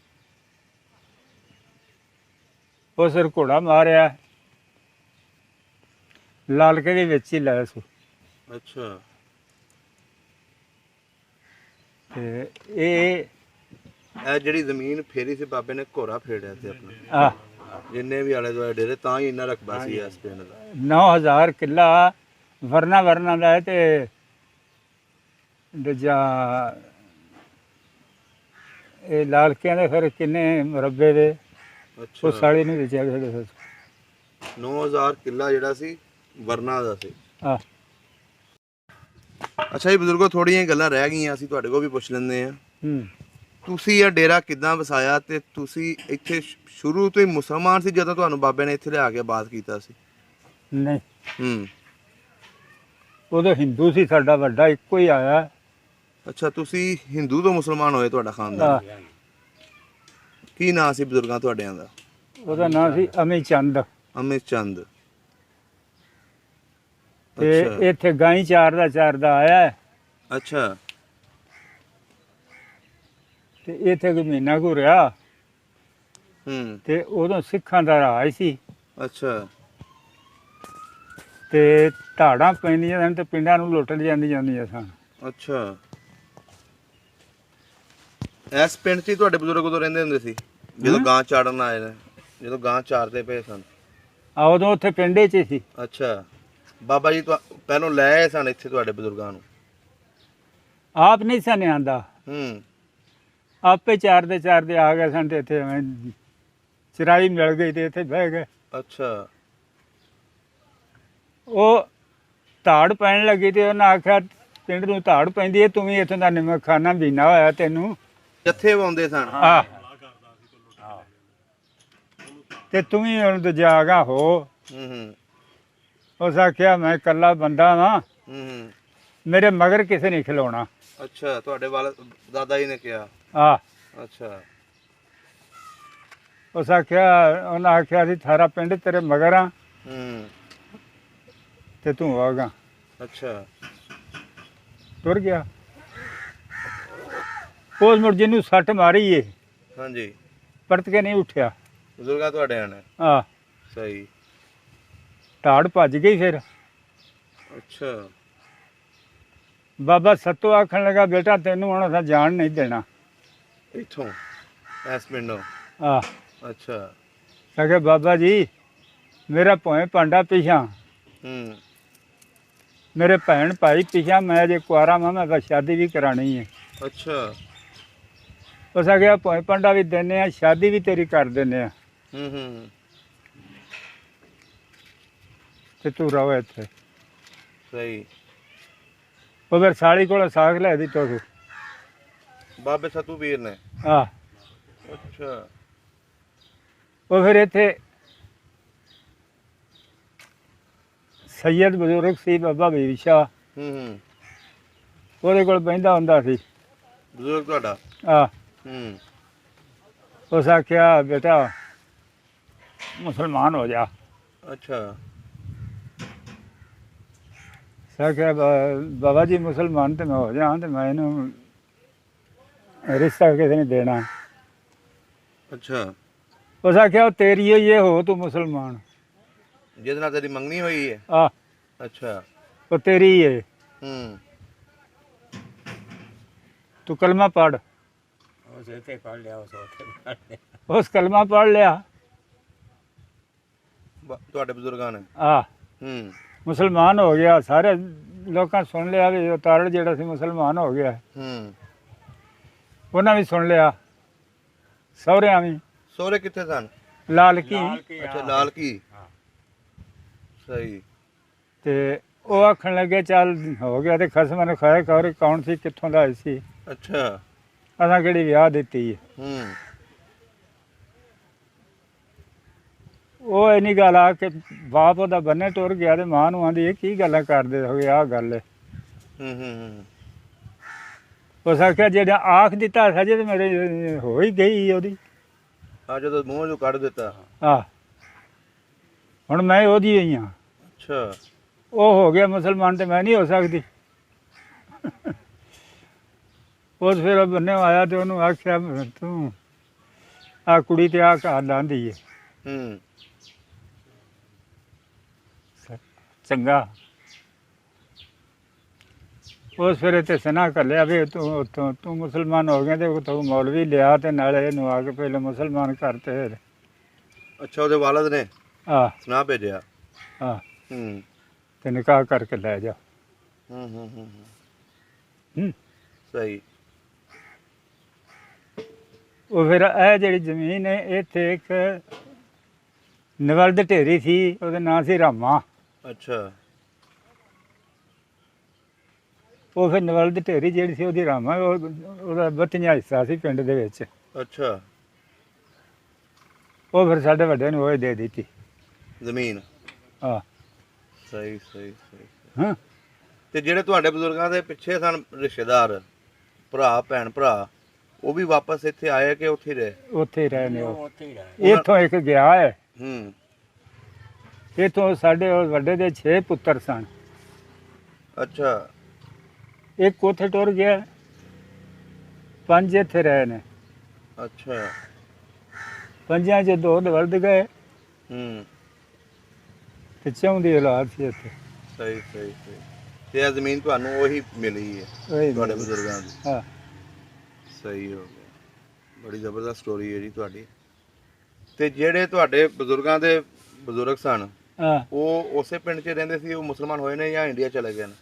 ਉਸ ਫਿਰ ਘੋੜਾ ਮਾਰਿਆ, ਲਾਲਕੇ ਦੇ ਵਿੱਚ ਹੀ ਲਾਇਆ ਸੀ। ਅੱਛਾ। ਤੇ ਇਹ ਜਿਹੜੀ ਜ਼ਮੀਨ ਫੇਰੀ ਸੀ ਬਾਬੇ ਨੇ ਘੋੜਾ ਫੇੜਿਆ ਸੀ ਆਪਣਾ। ਆ ਜਿੰਨੇ ਵੀ ਆਲੇ ਦੁਆਲੇ ਡੇਰੇ, ਤਾਂ ਹੀ ਇੰਨਾ ਰਕਬਾ ਸੀ ਇਸ ਪਿੰਡ ਦਾ। 9000 ਕਿੱਲਾ ਵਰਨਾ ਦਾ ਹੈ ਤੇ ਦੂਜਾ ਇਹ ਲਾਲਕਿਆਂ ਦੇ ਫਿਰ ਕਿੰਨੇ ਮੁਰੱਬੇ ਦੇ ਉਹ ਅੱਛਾ। ਸਾਲੇ ਨਹੀਂ ਵੇਚਿਆ ਫਿਰ। 9000 ਕਿੱਲਾ ਜਿਹੜਾ ਸੀ ਵਰਨਾ ਦਾ ਸੀ। ਆ ਅੱਛਾ ਜੀ ਬਜ਼ੁਰਗੋ, ਥੋੜੀਆਂ ਗੱਲਾਂ ਰਹਿ ਗਈਆਂ, ਅਸੀਂ ਤੁਹਾਡੇ ਕੋਲ ਵੀ ਪੁੱਛ ਲੈਂਦੇ ਆ। ਹੂੰ। ਤੁਸੀਂ ਇਹ ਡੇਰਾ ਕਿੱਦਾਂ ਵਸਾਇਆ ਤੇ ਤੁਸੀਂ ਇੱਥੇ ਸ਼ੁਰੂ ਤੋਂ ਹੀ ਮੁਸਲਮਾਨ ਸੀ ਜਦੋਂ ਤੁਹਾਨੂੰ ਬਾਬੇ ਨੇ ਇੱਥੇ ਲਿਆ ਕੇ ਬਾਤ ਕੀਤਾ ਸੀ? ਨਹੀਂ, ਹੂੰ। ਉਦੋਂ ਹਿੰਦੂ ਸੀ ਸਾਡਾ ਵੱਡਾ, ਇੱਕੋ ਹੀ ਆਇਆ। ਅੱਛਾ, ਤੁਸੀਂ ਹਿੰਦੂ ਤੋਂ ਮੁਸਲਮਾਨ ਹੋਏ, ਤੁਹਾਡਾ ਖਾਨਦਾਨ। ਆਹ, ਕੀ ਨਾਂ ਸੀ ਬਜ਼ੁਰਗਾਂ ਤੁਹਾਡਿਆਂ ਦਾ? ਉਹਦਾ ਨਾਂ ਸੀ ਅਮੀ ਚੰਦ। ਅਮਿਤ ਚੰਦ। ਤੇ ਅੱਛਾ ਇੱਥੇ ਗਾਈ ਚਾਰਦਾ ਆਇਆ ਹੈ। ਅੱਛਾ ਤੇ ਇੱਥੇ ਕੋਈ ਮਹੀਨਾ ਕੁ ਰਿਹਾ ਹੂੰ। ਤੇ ਉਦੋਂ ਸਿੱਖਾਂ ਦਾ ਰਾਜ ਸੀ ਅੱਛਾ ਤੇ ਧਾੜਾਂ ਪੈਂਦੀਆਂ ਸਨ ਤੇ ਪਿੰਡਾਂ ਨੂੰ ਲੁੱਟ ਜਾਂਦੀਆਂ ਸਨ। ਅੱਛਾ, ਇਸ ਪਿੰਡ 'ਚ ਹੀ ਤੁਹਾਡੇ ਬਜ਼ੁਰਗ ਉਦੋਂ ਰਹਿੰਦੇ ਹੁੰਦੇ ਸੀ ਜਦੋਂ ਹਾਂ। ਗਾਂ ਚਾੜਨ ਆਏ ਨੇ, ਜਦੋਂ ਗਾਂ ਚਾਰਦੇ ਪਏ ਸਨ? ਆ ਉਦੋਂ ਉੱਥੇ ਪਿੰਡੇ 'ਚ ਹੀ ਸੀ। ਅੱਛਾ, ਬਾਬਾ ਜੀ ਪਹਿਲੋਂ ਲੈ ਆਏ ਸਨ ਇੱਥੇ ਤੁਹਾਡੇ ਬਜ਼ੁਰਗਾਂ ਨੂੰ? ਆਪ ਨਹੀਂ ਸਨ ਆਂਦਾ, ਹੂੰ। ਆਪੇ ਚਾਰਦੇ ਆ ਗਏ ਸਨ ਤੇ ਇੱਥੇ ਐਵੇਂ ਚਰਾਈ ਮਿਲ ਗਈ ਤੇ ਇੱਥੇ ਬਹਿ ਗਏ। ਅੱਛਾ ਉਹ ਧਾੜ ਪੈਣ ਲੱਗੀ ਤੇ ਉਹਨਾਂ ਆਖਿਆ ਪਿੰਡ ਨੂੰ ਧਾੜ ਪੈਂਦੀ ਹੈ, ਤੂੰ ਵੀ ਇੱਥੋਂ ਦਾ ਨਿਮਕ ਖਾਨਾ ਬੀਨਾ ਹੋਇਆ ਤੈਨੂੰ। ਜੱਥੇ ਪਾਉਂਦੇ ਸਨ? ਆ ਤੇ ਤੂੰ ਵੀ ਹੁਣ ਦੂਜਾ ਹੋ। ਹੂੰ ਹੂੰ ਉਸ ਆਖਿਆ ਮੈਂ ਇਕੱਲਾ ਬੰਦਾ ਵਾਂ, ਹੂੰ। ਮੇਰੇ ਮਗਰ ਕਿਸੇ ਨਹੀਂ ਖਿਲਾਉਣਾ। ਅੱਛਾ, ਤੁਹਾਡੇ ਵਾਲ ਦਾਦਾ ਜੀ ਨੇ ਕਿਹਾ? ਆ ਅੱਛਾ ਉਸ ਆਖਿਆ, ਉਹਨਾਂ ਆਖਿਆ ਸੀ ਸਾਰਾ ਪਿੰਡ ਤੇਰੇ ਮਗਰ ਆ ਹੂੰ। ਤੇ ਤੂੰ ਆਗਾ। ਅੱਛਾ ਤੁਰ ਗਿਆ। ਉਸ ਮੁੜ ਜਿਹਨੂੰ ਸੱਟ ਮਾਰੀ ਏ ਹਾਂਜੀ, ਪਰਤ ਕੇ ਨਹੀਂ ਉੱਠਿਆ। ਬਜ਼ੁਰਗਾਂ ਤੁਹਾਡੇ ਨੇ? ਆ ਸਹੀ। ਧਾੜ ਭੱਜ ਗਈ ਫਿਰ। ਅੱਛਾ ਬਾਬਾ ਸੱਤੋ ਆਖਣ ਲੱਗਾ, ਬੇਟਾ ਤੈਨੂੰ ਹੁਣ ਅਸਾਂ ਜਾਣ ਨਹੀਂ ਦੇਣਾ। ਇੱਥੋਂ ਇਸ ਪਿੰਡੋਂ? ਆ ਅੱਛਾ ਸਕੇ ਬਾਬਾ ਜੀ ਮੇਰਾ ਭੋਏ ਭਾਂਡਾ ਪਿਛਾ, ਹੂੰ। ਮੇਰੇ ਭੈਣ ਭਾਈ ਪਿਛਾ, ਮੈਂ ਜੇ ਕੁਆਰਾ ਵਾਂ, ਮੈਂ ਬਸ ਸ਼ਾਦੀ ਵੀ ਕਰਾਣੀ ਹੈ। ਅੱਛਾ ਉਸ ਆ ਗਿਆ ਭੋਏ ਭਾਂਡਾ ਵੀ ਦਿੰਦੇ ਆ, ਸ਼ਾਦੀ ਵੀ ਤੇਰੀ ਕਰ ਦਿੰਦੇ ਆ ਹੂੰ ਹੂੰ। ਤੇ ਤੂੰ ਰਹੋ ਇੱਥੇ। ਸਹੀ। ਉਹ ਫਿਰ ਸਾਲੀ ਕੋਲ ਸਾਖ ਲੈ ਦਿੱਤੋ ਤੂੰ। ਬਾਬੇ ਸਤੂ ਵੀਰ ਨੇ? ਆ ਅੱਛਾ ਉਹ ਫਿਰ ਇੱਥੇ ਸੈਯਦ ਬਜ਼ੁਰਗ ਸੀ ਬਾਬਾ ਬੀਰ ਸ਼ਾਹ, ਹੂੰ ਹੂੰ। ਉਹਦੇ ਕੋਲ ਬਹਿੰਦਾ ਹੁੰਦਾ ਸੀ। ਬਜ਼ੁਰਗ ਤੁਹਾਡਾ? ਆ ਹੂੰ। ਉਸ ਆਖਿਆ ਬੇਟਾ ਮੁਸਲਮਾਨ ਹੋ ਜਾ। ਅੱਛਾ ਆਖਿਆ ਬਾਬਾ ਜੀ ਮੁਸਲਮਾਨ ਤੇ ਮੈਂ ਹੋ ਜਾ, ਤੇ ਮੈਂ ਇਹਨੂੰ ਰਿਸ਼ਤਾ ਕਿਸੇ ਨੇ ਦੇਣਾ। ਅੱਛਾ, ਉਸ ਆਖਿਆ ਉਹ ਤੇਰੀ ਹੋਈ ਇਹ ਹੋ, ਤੂੰ ਮੁਸਲਮਾਨ। ਜਿਹਦੇ ਨਾਲ ਤੇਰੀ ਮੰਗਣੀ ਹੋਈ ਹੈ? ਆ ਅੱਛਾ ਉਹ ਤੇਰੀ ਹੈ, ਹੂੰ। ਤੂੰ ਕਲਮਾ ਪੜ੍ਹ। ਉਸ ਇੱਥੇ ਪੜ ਲਿਆ, ਉਸ ਉੱਥੇ ਪੜ ਲਿਆ। ਉਸ ਕਲਮਾ ਪੜ੍ਹ ਲਿਆ। ਤੁਹਾਡੇ ਬਜ਼ੁਰਗਾਂ ਨੇ? ਆ ਹੂੰ ਮੁਸਲਮਾਨ ਹੋ ਗਿਆ। ਸਾਰੇ ਲੋਕਾਂ ਸੁਣ ਲਿਆ ਵੀ ਉਹ ਤਾਰੜ ਜਿਹੜਾ ਸੀ ਮੁਸਲਮਾਨ ਹੋ ਗਿਆ। ਹੂੰ। ਉਹਨਾਂ ਵੀ ਸੁਣ ਲਿਆ, ਸਹੁਰਿਆਂ ਵੀ। ਸਹੁਰੇ ਕਿੱਥੇ ਸਨ? ਲਾਲਕੀ। ਅੱਛਾ ਲਾਲਕੀ। ਸਹੀ। ਤੇ ਉਹ ਆਖਣ ਲੱਗੇ ਚੱਲ ਹੋ ਗਿਆ ਤੇ ਖਸਮ ਨੂੰ ਖਾਏ ਕੌਰ ਕੌਣ ਸੀ, ਕਿੱਥੋਂ ਦਾ ਆਈ ਸੀ, ਅੱਛਾ ਅਸਾਂ ਕਿਹੜੀ ਵਿਆਹ ਦਿੱਤੀ ਹੈ। ਹੂੰ। ਉਹ ਇੰਨੀ ਗੱਲ ਆ ਕਿ ਬਾਪ ਉਹਦਾ ਬੰਨੇ ਟੁਰ ਗਿਆ ਤੇ ਮਾਂ ਨੂੰ ਆਂਦੀ ਇਹ ਕੀ ਗੱਲਾਂ ਕਰਦੇ ਹੋਗੇ, ਆਹ ਗੱਲ ਹੈ। ਹੂੰ ਹੂੰ ਹੂੰ। ਉਸ ਆਖਿਆ ਜਿਹੜਾ ਆਖ ਦਿੱਤਾ ਸਜੇ ਤੇ ਮੇਰੇ ਹੋ ਹੀ ਗਈ ਉਹਦੀ। ਆ ਜਦੋਂ ਮੂੰਹ ਚੋਂ ਕੱਢ ਦਿੱਤਾ? ਆ ਹੁਣ ਮੈਂ ਉਹਦੀ ਹੋਈ ਹਾਂ। ਅੱਛਾ ਉਹ ਹੋ ਗਿਆ ਮੁਸਲਮਾਨ ਤੇ ਮੈਂ ਨਹੀਂ ਹੋ ਸਕਦੀ। ਉਸ ਫਿਰ ਉਹ ਬੰਨੇ ਆਇਆ ਤੇ ਉਹਨੂੰ ਆਖਿਆ ਤੂੰ ਆ ਕੁੜੀ ਤੇ ਆ ਘਰ ਲਾਂਦੀ ਹੈ। ਹੂੰ। ਚੰਗਾ। ਉਸ ਫਿਰ ਤੇ ਸਨਾ ਕਰ ਲਿਆ ਵੀ ਤੂੰ ਮੁਸਲਮਾਨ ਹੋ ਗਿਆ ਤੇ ਤੂੰ ਮੌਲਵੀ ਲਿਆ ਤੇ ਨਾਲੇ ਇਹਨੂੰ ਆ ਕੇ ਪਹਿਲਾਂ ਮੁਸਲਮਾਨ ਕਰਤੇ। ਅੱਛਾ ਉਹਦੇ ਵਾਲਦ ਨੇ ਆ ਸੁਣਾ ਭੇਜਿਆ? ਆ ਹੂੰ ਤੇ ਨਿਕਾਹ ਕਰਕੇ ਲੈ ਜਾ। ਹੂੰ ਹੂੰ ਹੂੰ ਹੂੰ। ਸਹੀ। ਉਹ ਫਿਰ ਇਹ ਜਿਹੜੀ ਜ਼ਮੀਨ ਹੈ ਇੱਥੇ ਇੱਕ ਨਵਲਦ ਢੇਰੀ ਸੀ, ਉਹਦਾ ਨਾਂ ਸੀ ਰਾਮਾ। ਅੱਛਾ ਉਹ ਫਿਰ ਨਵਲ ਦੀ ਢੇਰੀ ਜਿਹੜੀ ਸੀ ਉਹਦੀ ਰਾਮਾ ਉਹਦਾ 32ਵਾਂ ਹਿੱਸਾ ਸੀ ਪਿੰਡ ਦੇ ਵਿੱਚ। ਅੱਛਾ, ਉਹ ਫਿਰ ਸਾਡੇ ਵੱਡੇ ਨੂੰ ਉਹ ਦੇ ਦਿੱਤੀ। ਜ਼ਮੀਨ। ਹਾਂ ਸਹੀ ਸਹੀ ਸਹੀ। ਹਾਂ। ਤੇ ਜਿਹੜੇ ਤੁਹਾਡੇ ਬਜ਼ੁਰਗਾਂ ਦੇ ਪਿੱਛੇ ਸਨ ਰਿਸ਼ਤੇਦਾਰ, ਭਰਾ ਭੈਣ ਭਰਾ, ਉਹ ਵੀ ਵਾਪਸ ਇੱਥੇ ਆਏ ਕਿ ਉੱਥੇ ਹੀ ਰਹੇ? ਉੱਥੇ ਹੀ ਰਹੇ ਨੇ ਉਹ। ਉੱਥੇ ਹੀ ਰਹੇ। ਇੱਥੋਂ ਇੱਕ ਗਿਆ ਹੈ। ਹੂੰ। ਇੱਥੋਂ ਸਾਡੇ ਉਹ ਵੱਡੇ ਦੇ 6 ਪੁੱਤਰ ਸਨ। ਅੱਛਾ ਇੱਕ ਉੱਥੇ ਟੁਰ ਗਿਆ, 5 ਇੱਥੇ ਰਹੇ ਨੇ। ਅੱਛਾ। 5 'ਚ 2 ਵਲਦ ਗਏ ਹੂੰ। ਤੇ 4 ਦੀ ਔਲਾਦ ਸੀ ਇੱਥੇ। ਸਹੀ ਸਹੀ ਸਹੀ। ਤੇ ਇਹ ਜ਼ਮੀਨ ਤੁਹਾਨੂੰ ਉਹੀ ਮਿਲੀ ਹੈ ਉਹੀ ਤੁਹਾਡੇ ਮਿਲੀ। ਬਜ਼ੁਰਗਾਂ ਦੀ? ਹਾਂ। ਸਹੀ ਹੋ ਗਿਆ। ਬੜੀ ਜ਼ਬਰਦਸਤ ਸਟੋਰੀ ਹੈ ਜੀ ਤੁਹਾਡੀ। ਤੇ ਜਿਹੜੇ ਤੁਹਾਡੇ ਬਜ਼ੁਰਗਾਂ ਦੇ ਬਜ਼ੁਰਗ ਸਨ, ਹਾਂ ਉਹ ਉਸੇ ਪਿੰਡ 'ਚ ਰਹਿੰਦੇ ਸੀ? ਉਹ ਮੁਸਲਮਾਨ ਹੋਏ ਨੇ ਜਾਂ ਇੰਡੀਆ ਚਲੇ ਗਏ ਨੇ?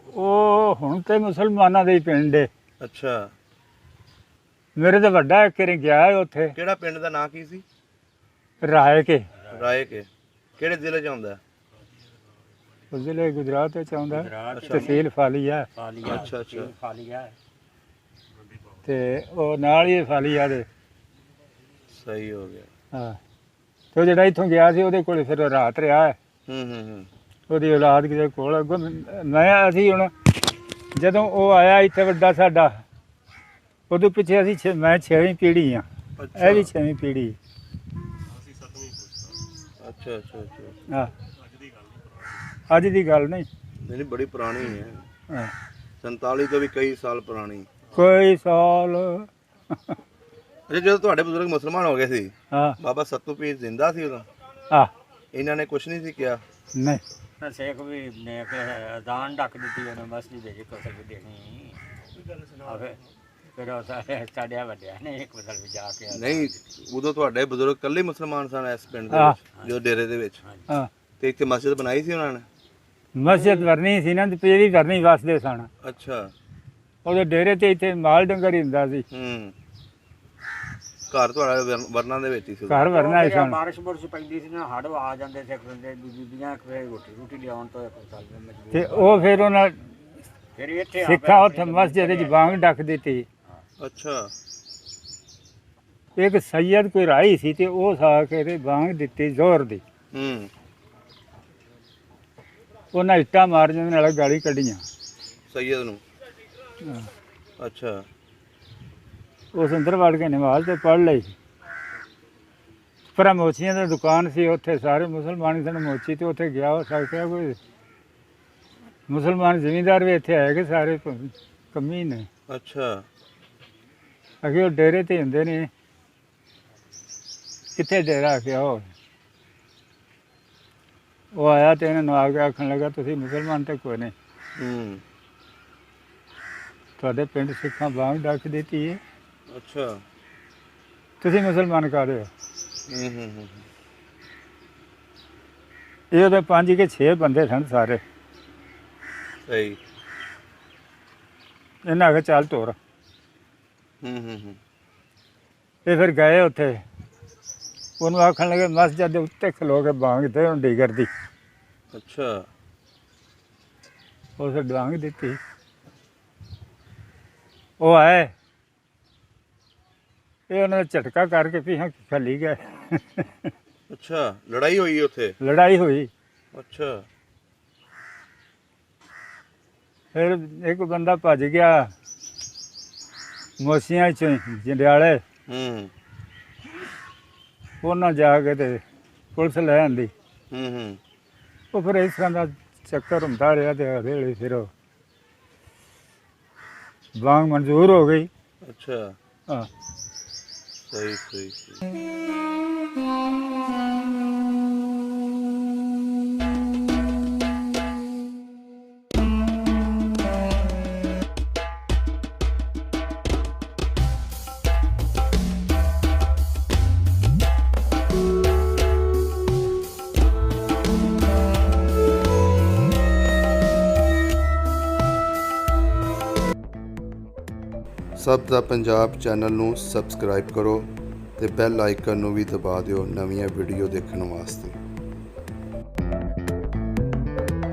ਉਹ ਹੁਣ ਤੇ ਮੁਸਲਮਾਨਾਂ ਦੇ ਹੀ ਪਿੰਡ ਏ। ਅੱਛਾ। ਮੇਰੇ ਤਾਂ ਵੱਡਾ ਇੱਕ ਵਾਰੀ ਗਿਆ ਹੈ ਉੱਥੇ, ਕਿਹੜਾ ਪਿੰਡ ਦਾ ਨਾਂ ਕੀ ਸੀ? ਰਾਏ ਕੇ। ਰਾਏ ਕੇ। ਕਿਹੜੇ ਜ਼ਿਲ੍ਹੇ 'ਚ ਆਉਂਦਾ? ਉਹ ਜ਼ਿਲ੍ਹੇ ਗੁਜਰਾਤ ਵਿੱਚ ਆਉਂਦਾ, ਗੁਜਰਾਤ ਚ ਤਹਿਸੀਲ ਫਾਲੀਆ। ਫਾਲੀਆ। ਅੱਛਾ, ਅੱਛਾ। ਫਾਲੀਆ। ਤੇ ਉਹ ਨਾਲ ਹੀ ਫਾਲੀਆ ਦੇ। ਸਹੀ ਹੋ ਗਿਆ। ਹਾਂ। ਤੇ ਉਹ ਜਿਹੜਾ ਇੱਥੋਂ ਗਿਆ ਸੀ ਉਹਦੇ ਕੋਲ ਫਿਰ ਉਹ ਰਾਤ ਰਿਹਾ ਹੈ। ਹੂੰ ਹੂੰ ਹੂੰ। ਉਹਦੀ ਔਲਾਦ ਕਿਤੇ ਕੋਲ ਅੱਗੋਂ ਅਸੀਂ ਹੁਣ ਜਦੋਂ ਉਹ ਆਇਆ ਇੱਥੇ ਵੱਡਾ ਸਾਡਾ, ਉਦੋਂ ਪਿੱਛੇ ਅਸੀਂ ਮੈਂ 6ਵੀਂ ਪੀੜ੍ਹੀ ਹਾਂ, ਇਹ ਵੀ 6ਵੀਂ ਪੀੜ੍ਹੀ। ਅੱਛਾ ਅੱਛਾ ਅੱਛਾ। ਹਾਂ ਅੱਜ ਦੀ ਗੱਲ ਨਹੀਂ। ਨਹੀਂ ਬੜੀ ਪੁਰਾਣੀ ਹੈ। ਹਾਂ 47 ਤੋਂ ਵੀ ਕਈ ਸਾਲ ਪੁਰਾਣੀ। ਕੋਈ ਸਾਲ। ਅੱਛਾ, ਜਦੋਂ ਤੁਹਾਡੇ ਬਜ਼ੁਰਗ ਮੁਸਲਮਾਨ ਹੋ ਗਏ ਸੀ, ਹਾਂ ਬਾਬਾ ਸੱਤੂ ਪੀਰ ਜ਼ਿੰਦਾ ਸੀ ਉਦੋਂ? ਹਾਂ ਇਹਨਾਂ ਨੇ ਕੁਝ ਨਹੀਂ ਸੀ ਕਿਹਾ? ਨਹੀਂ। ਸ਼ੇਖ ਵੀ ਨੇ ਅਜ਼ਾਨ ਡੱਕ ਦਿੱਤੀ ਉਹਨੇ ਮਸਜਿਦ ਦੇ ਕੋਲ ਵੀ ਦੇਣੀ ਆਵੇ। ਫਿਰ ਉਹ ਸਾਡਿਆਂ ਵੱਡਿਆਂ ਨੇ ਇੱਕ ਬਦਲ ਵੀ ਜਾ ਕੇ ਨਹੀਂ, ਉਦੋਂ ਤੁਹਾਡੇ ਬਜ਼ੁਰਗ ਇਕੱਲੇ ਮੁਸਲਮਾਨ ਸਨ ਇਸ ਪਿੰਡ ਦੇ ਹਾਂ। ਵਿੱਚ, ਜੋ ਡੇਰੇ ਦੇ ਵਿੱਚ? ਹਾਂ ਤੇ ਇੱਥੇ ਮਸਜਿਦ ਬਣਾਈ ਸੀ ਉਹਨਾਂ ਨੇ? ਮਸਜਿਦ ਵਰਨੀ ਸੀ ਨਾ, ਤੇ ਪੀਰੀ ਵਰਨੀ ਵਸਦੇ ਸਨ। ਅੱਛਾ। ਉਹਦੇ ਡੇਰੇ ਤੇ ਇੱਥੇ ਮਾਲ ਡੰਗਰ ਹੀ ਹੁੰਦਾ ਸੀ। ਹੂੰ। ਘਰ ਤੁਹਾਡਾ ਵਰਨਾ ਦੇ ਵਿੱਚ ਹੀ ਸੀ? ਘਰ ਵਰਨਾ ਹੀ ਸਨ। ਬਾਰਿਸ਼ ਬੁਰਸ਼ ਪੈਂਦੀ ਸੀ ਨਾ, ਹੜ੍ਹ ਆ ਜਾਂਦੇ ਸੀ ਬੀਬੀਆਂ ਰੋਟੀ ਲਿਆਉਣ ਤੋਂ ਮਜਬੂਰ। ਤੇ ਉਹ ਫਿਰ ਉਹਨਾਂ ਫਿਰ ਇੱਥੇ ਸਿੱਖਾਂ ਉੱਥੇ ਮਸਜਿਦ ਵਿੱਚ ਬਾਂਗ ਡੱਕ ਦਿੱਤੀ। ਅੱਛਾ। ਇੱਕ ਸੈਯਦ ਕੋਈ ਰਾਹੀ ਸੀ ਤੇ ਉਹ ਸਾ ਕੇ ਤੇ ਬਾਂਗ ਦਿੱਤੀ ਜ਼ੋਰ ਦੀ। ਹੂੰ। ਉਹਨਾਂ ਇੱਟਾਂ ਮਾਰ ਜਾਂਦੇ ਨਾਲ ਗਾਲੀ ਕੱਢੀਆਂ ਸੈਯਦ ਨੂੰ? ਹਾਂ। ਅੱਛਾ। ਉਸ ਅੰਦਰ ਵੜ ਕੇ ਨਮਾਜ਼ ਤੇ ਪੜ੍ਹ ਲਈ। ਪਰ ਮੋਚੀਆਂ ਦੀ ਦੁਕਾਨ ਸੀ ਉੱਥੇ, ਸਾਰੇ ਮੁਸਲਮਾਨ ਹੀ ਸਨ ਮੋਚੀ। ਤੇ ਉੱਥੇ ਗਿਆ ਹੋ ਸਕਦਾ ਕੋਈ ਮੁਸਲਮਾਨ ਜ਼ਿਮੀਂਦਾਰ ਵੀ ਇੱਥੇ ਆਏ ਕਿ ਸਾਰੇ ਕਮੀ ਨੇ। ਅੱਛਾ। ਅੱਗੇ ਉਹ ਡੇਰੇ ਤੇ ਹੁੰਦੇ ਨੇ, ਕਿੱਥੇ ਡੇਰਾ ਆਖਿਆ ਉਹ ਆਇਆ ਤੇ ਇਹਨਾਂ ਨੂੰ ਆ ਕੇ ਆਖਣ ਲੱਗਾ ਤੁਸੀਂ ਮੁਸਲਮਾਨ ਤੇ ਕੋਈ ਨਹੀਂ, ਹੂੰ। ਤੁਹਾਡੇ ਪਿੰਡ ਸਿੱਖਾਂ ਬਾਂਗ ਡੱਕ ਦਿੱਤੀ ਹੈ, ਅੱਛਾ। ਤੁਸੀਂ ਮੁਸਲਮਾਨ ਕਰ ਰਹੇ ਹੋ। ਹੂੰ ਹੂੰ ਹੂੰ। ਇਹ ਉਹਦੇ 5 ਕੇ 6 ਬੰਦੇ ਸਨ ਸਾਰੇ। ਸਹੀ। ਇਹਨਾਂ ਆਖਿਆ ਚੱਲ ਤੋਰ। ਹੂੰ ਹੂੰ ਹੂੰ। ਇਹ ਫਿਰ ਗਏ ਉੱਥੇ, ਉਹਨੂੰ ਆਖਣ ਲੱਗੇ ਮਸਜਿਦ ਦੇ ਉੱਤੇ ਖਲੋ ਕੇ ਬਾਂਗ ਤੇ ਹੁੰਡੀ ਕਰਦੀ। ਅੱਛਾ। ਉਸ ਡਾਂਗ ਦਿੱਤੀ। ਉਹ ਆਏ, ਇਹ ਉਹਨਾਂ ਦਾ ਝਟਕਾ ਕਰਕੇ ਪਿਛਾਂ ਖੱਲੀ ਗਏ। ਅੱਛਾ, ਲੜਾਈ ਹੋਈ ਉੱਥੇ? ਲੜਾਈ ਹੋਈ। ਅੱਛਾ। ਫਿਰ ਇੱਕ ਬੰਦਾ ਭੱਜ ਗਿਆ ਮੋਸੀਆਂ ਚ ਜੰਡਿਆਲੇ। ਹੂੰ ਉਹਨਾਂ ਜਾ ਕੇ ਤੇ ਪੁਲਿਸ ਲੈ ਆਂਦੀ। ਹੂੰ ਹੂੰ। ਉਹ ਫਿਰ ਇਸ ਤਰ੍ਹਾਂ ਦਾ ਚੱਕਰ ਹੁੰਦਾ ਰਿਹਾ ਤੇ ਹੌਲੀ ਫਿਰ ਉਹ ਬਾਂਗ ਮਨਜ਼ੂਰ ਹੋ ਗਈ। ਅੱਛਾ। ਹਾਂ। ਸਹੀ ਸਹੀ ਸਹੀ। ਸਭ ਦਾ ਪੰਜਾਬ ਚੈਨਲ ਨੂੰ ਸਬਸਕ੍ਰਾਈਬ ਕਰੋ ਤੇ ਬੈਲ ਆਈਕਨ ਨੂੰ ਵੀ ਦਬਾ ਦਿਓ ਨਵੀਆਂ ਵੀਡੀਓ ਦੇਖਣ ਵਾਸਤੇ।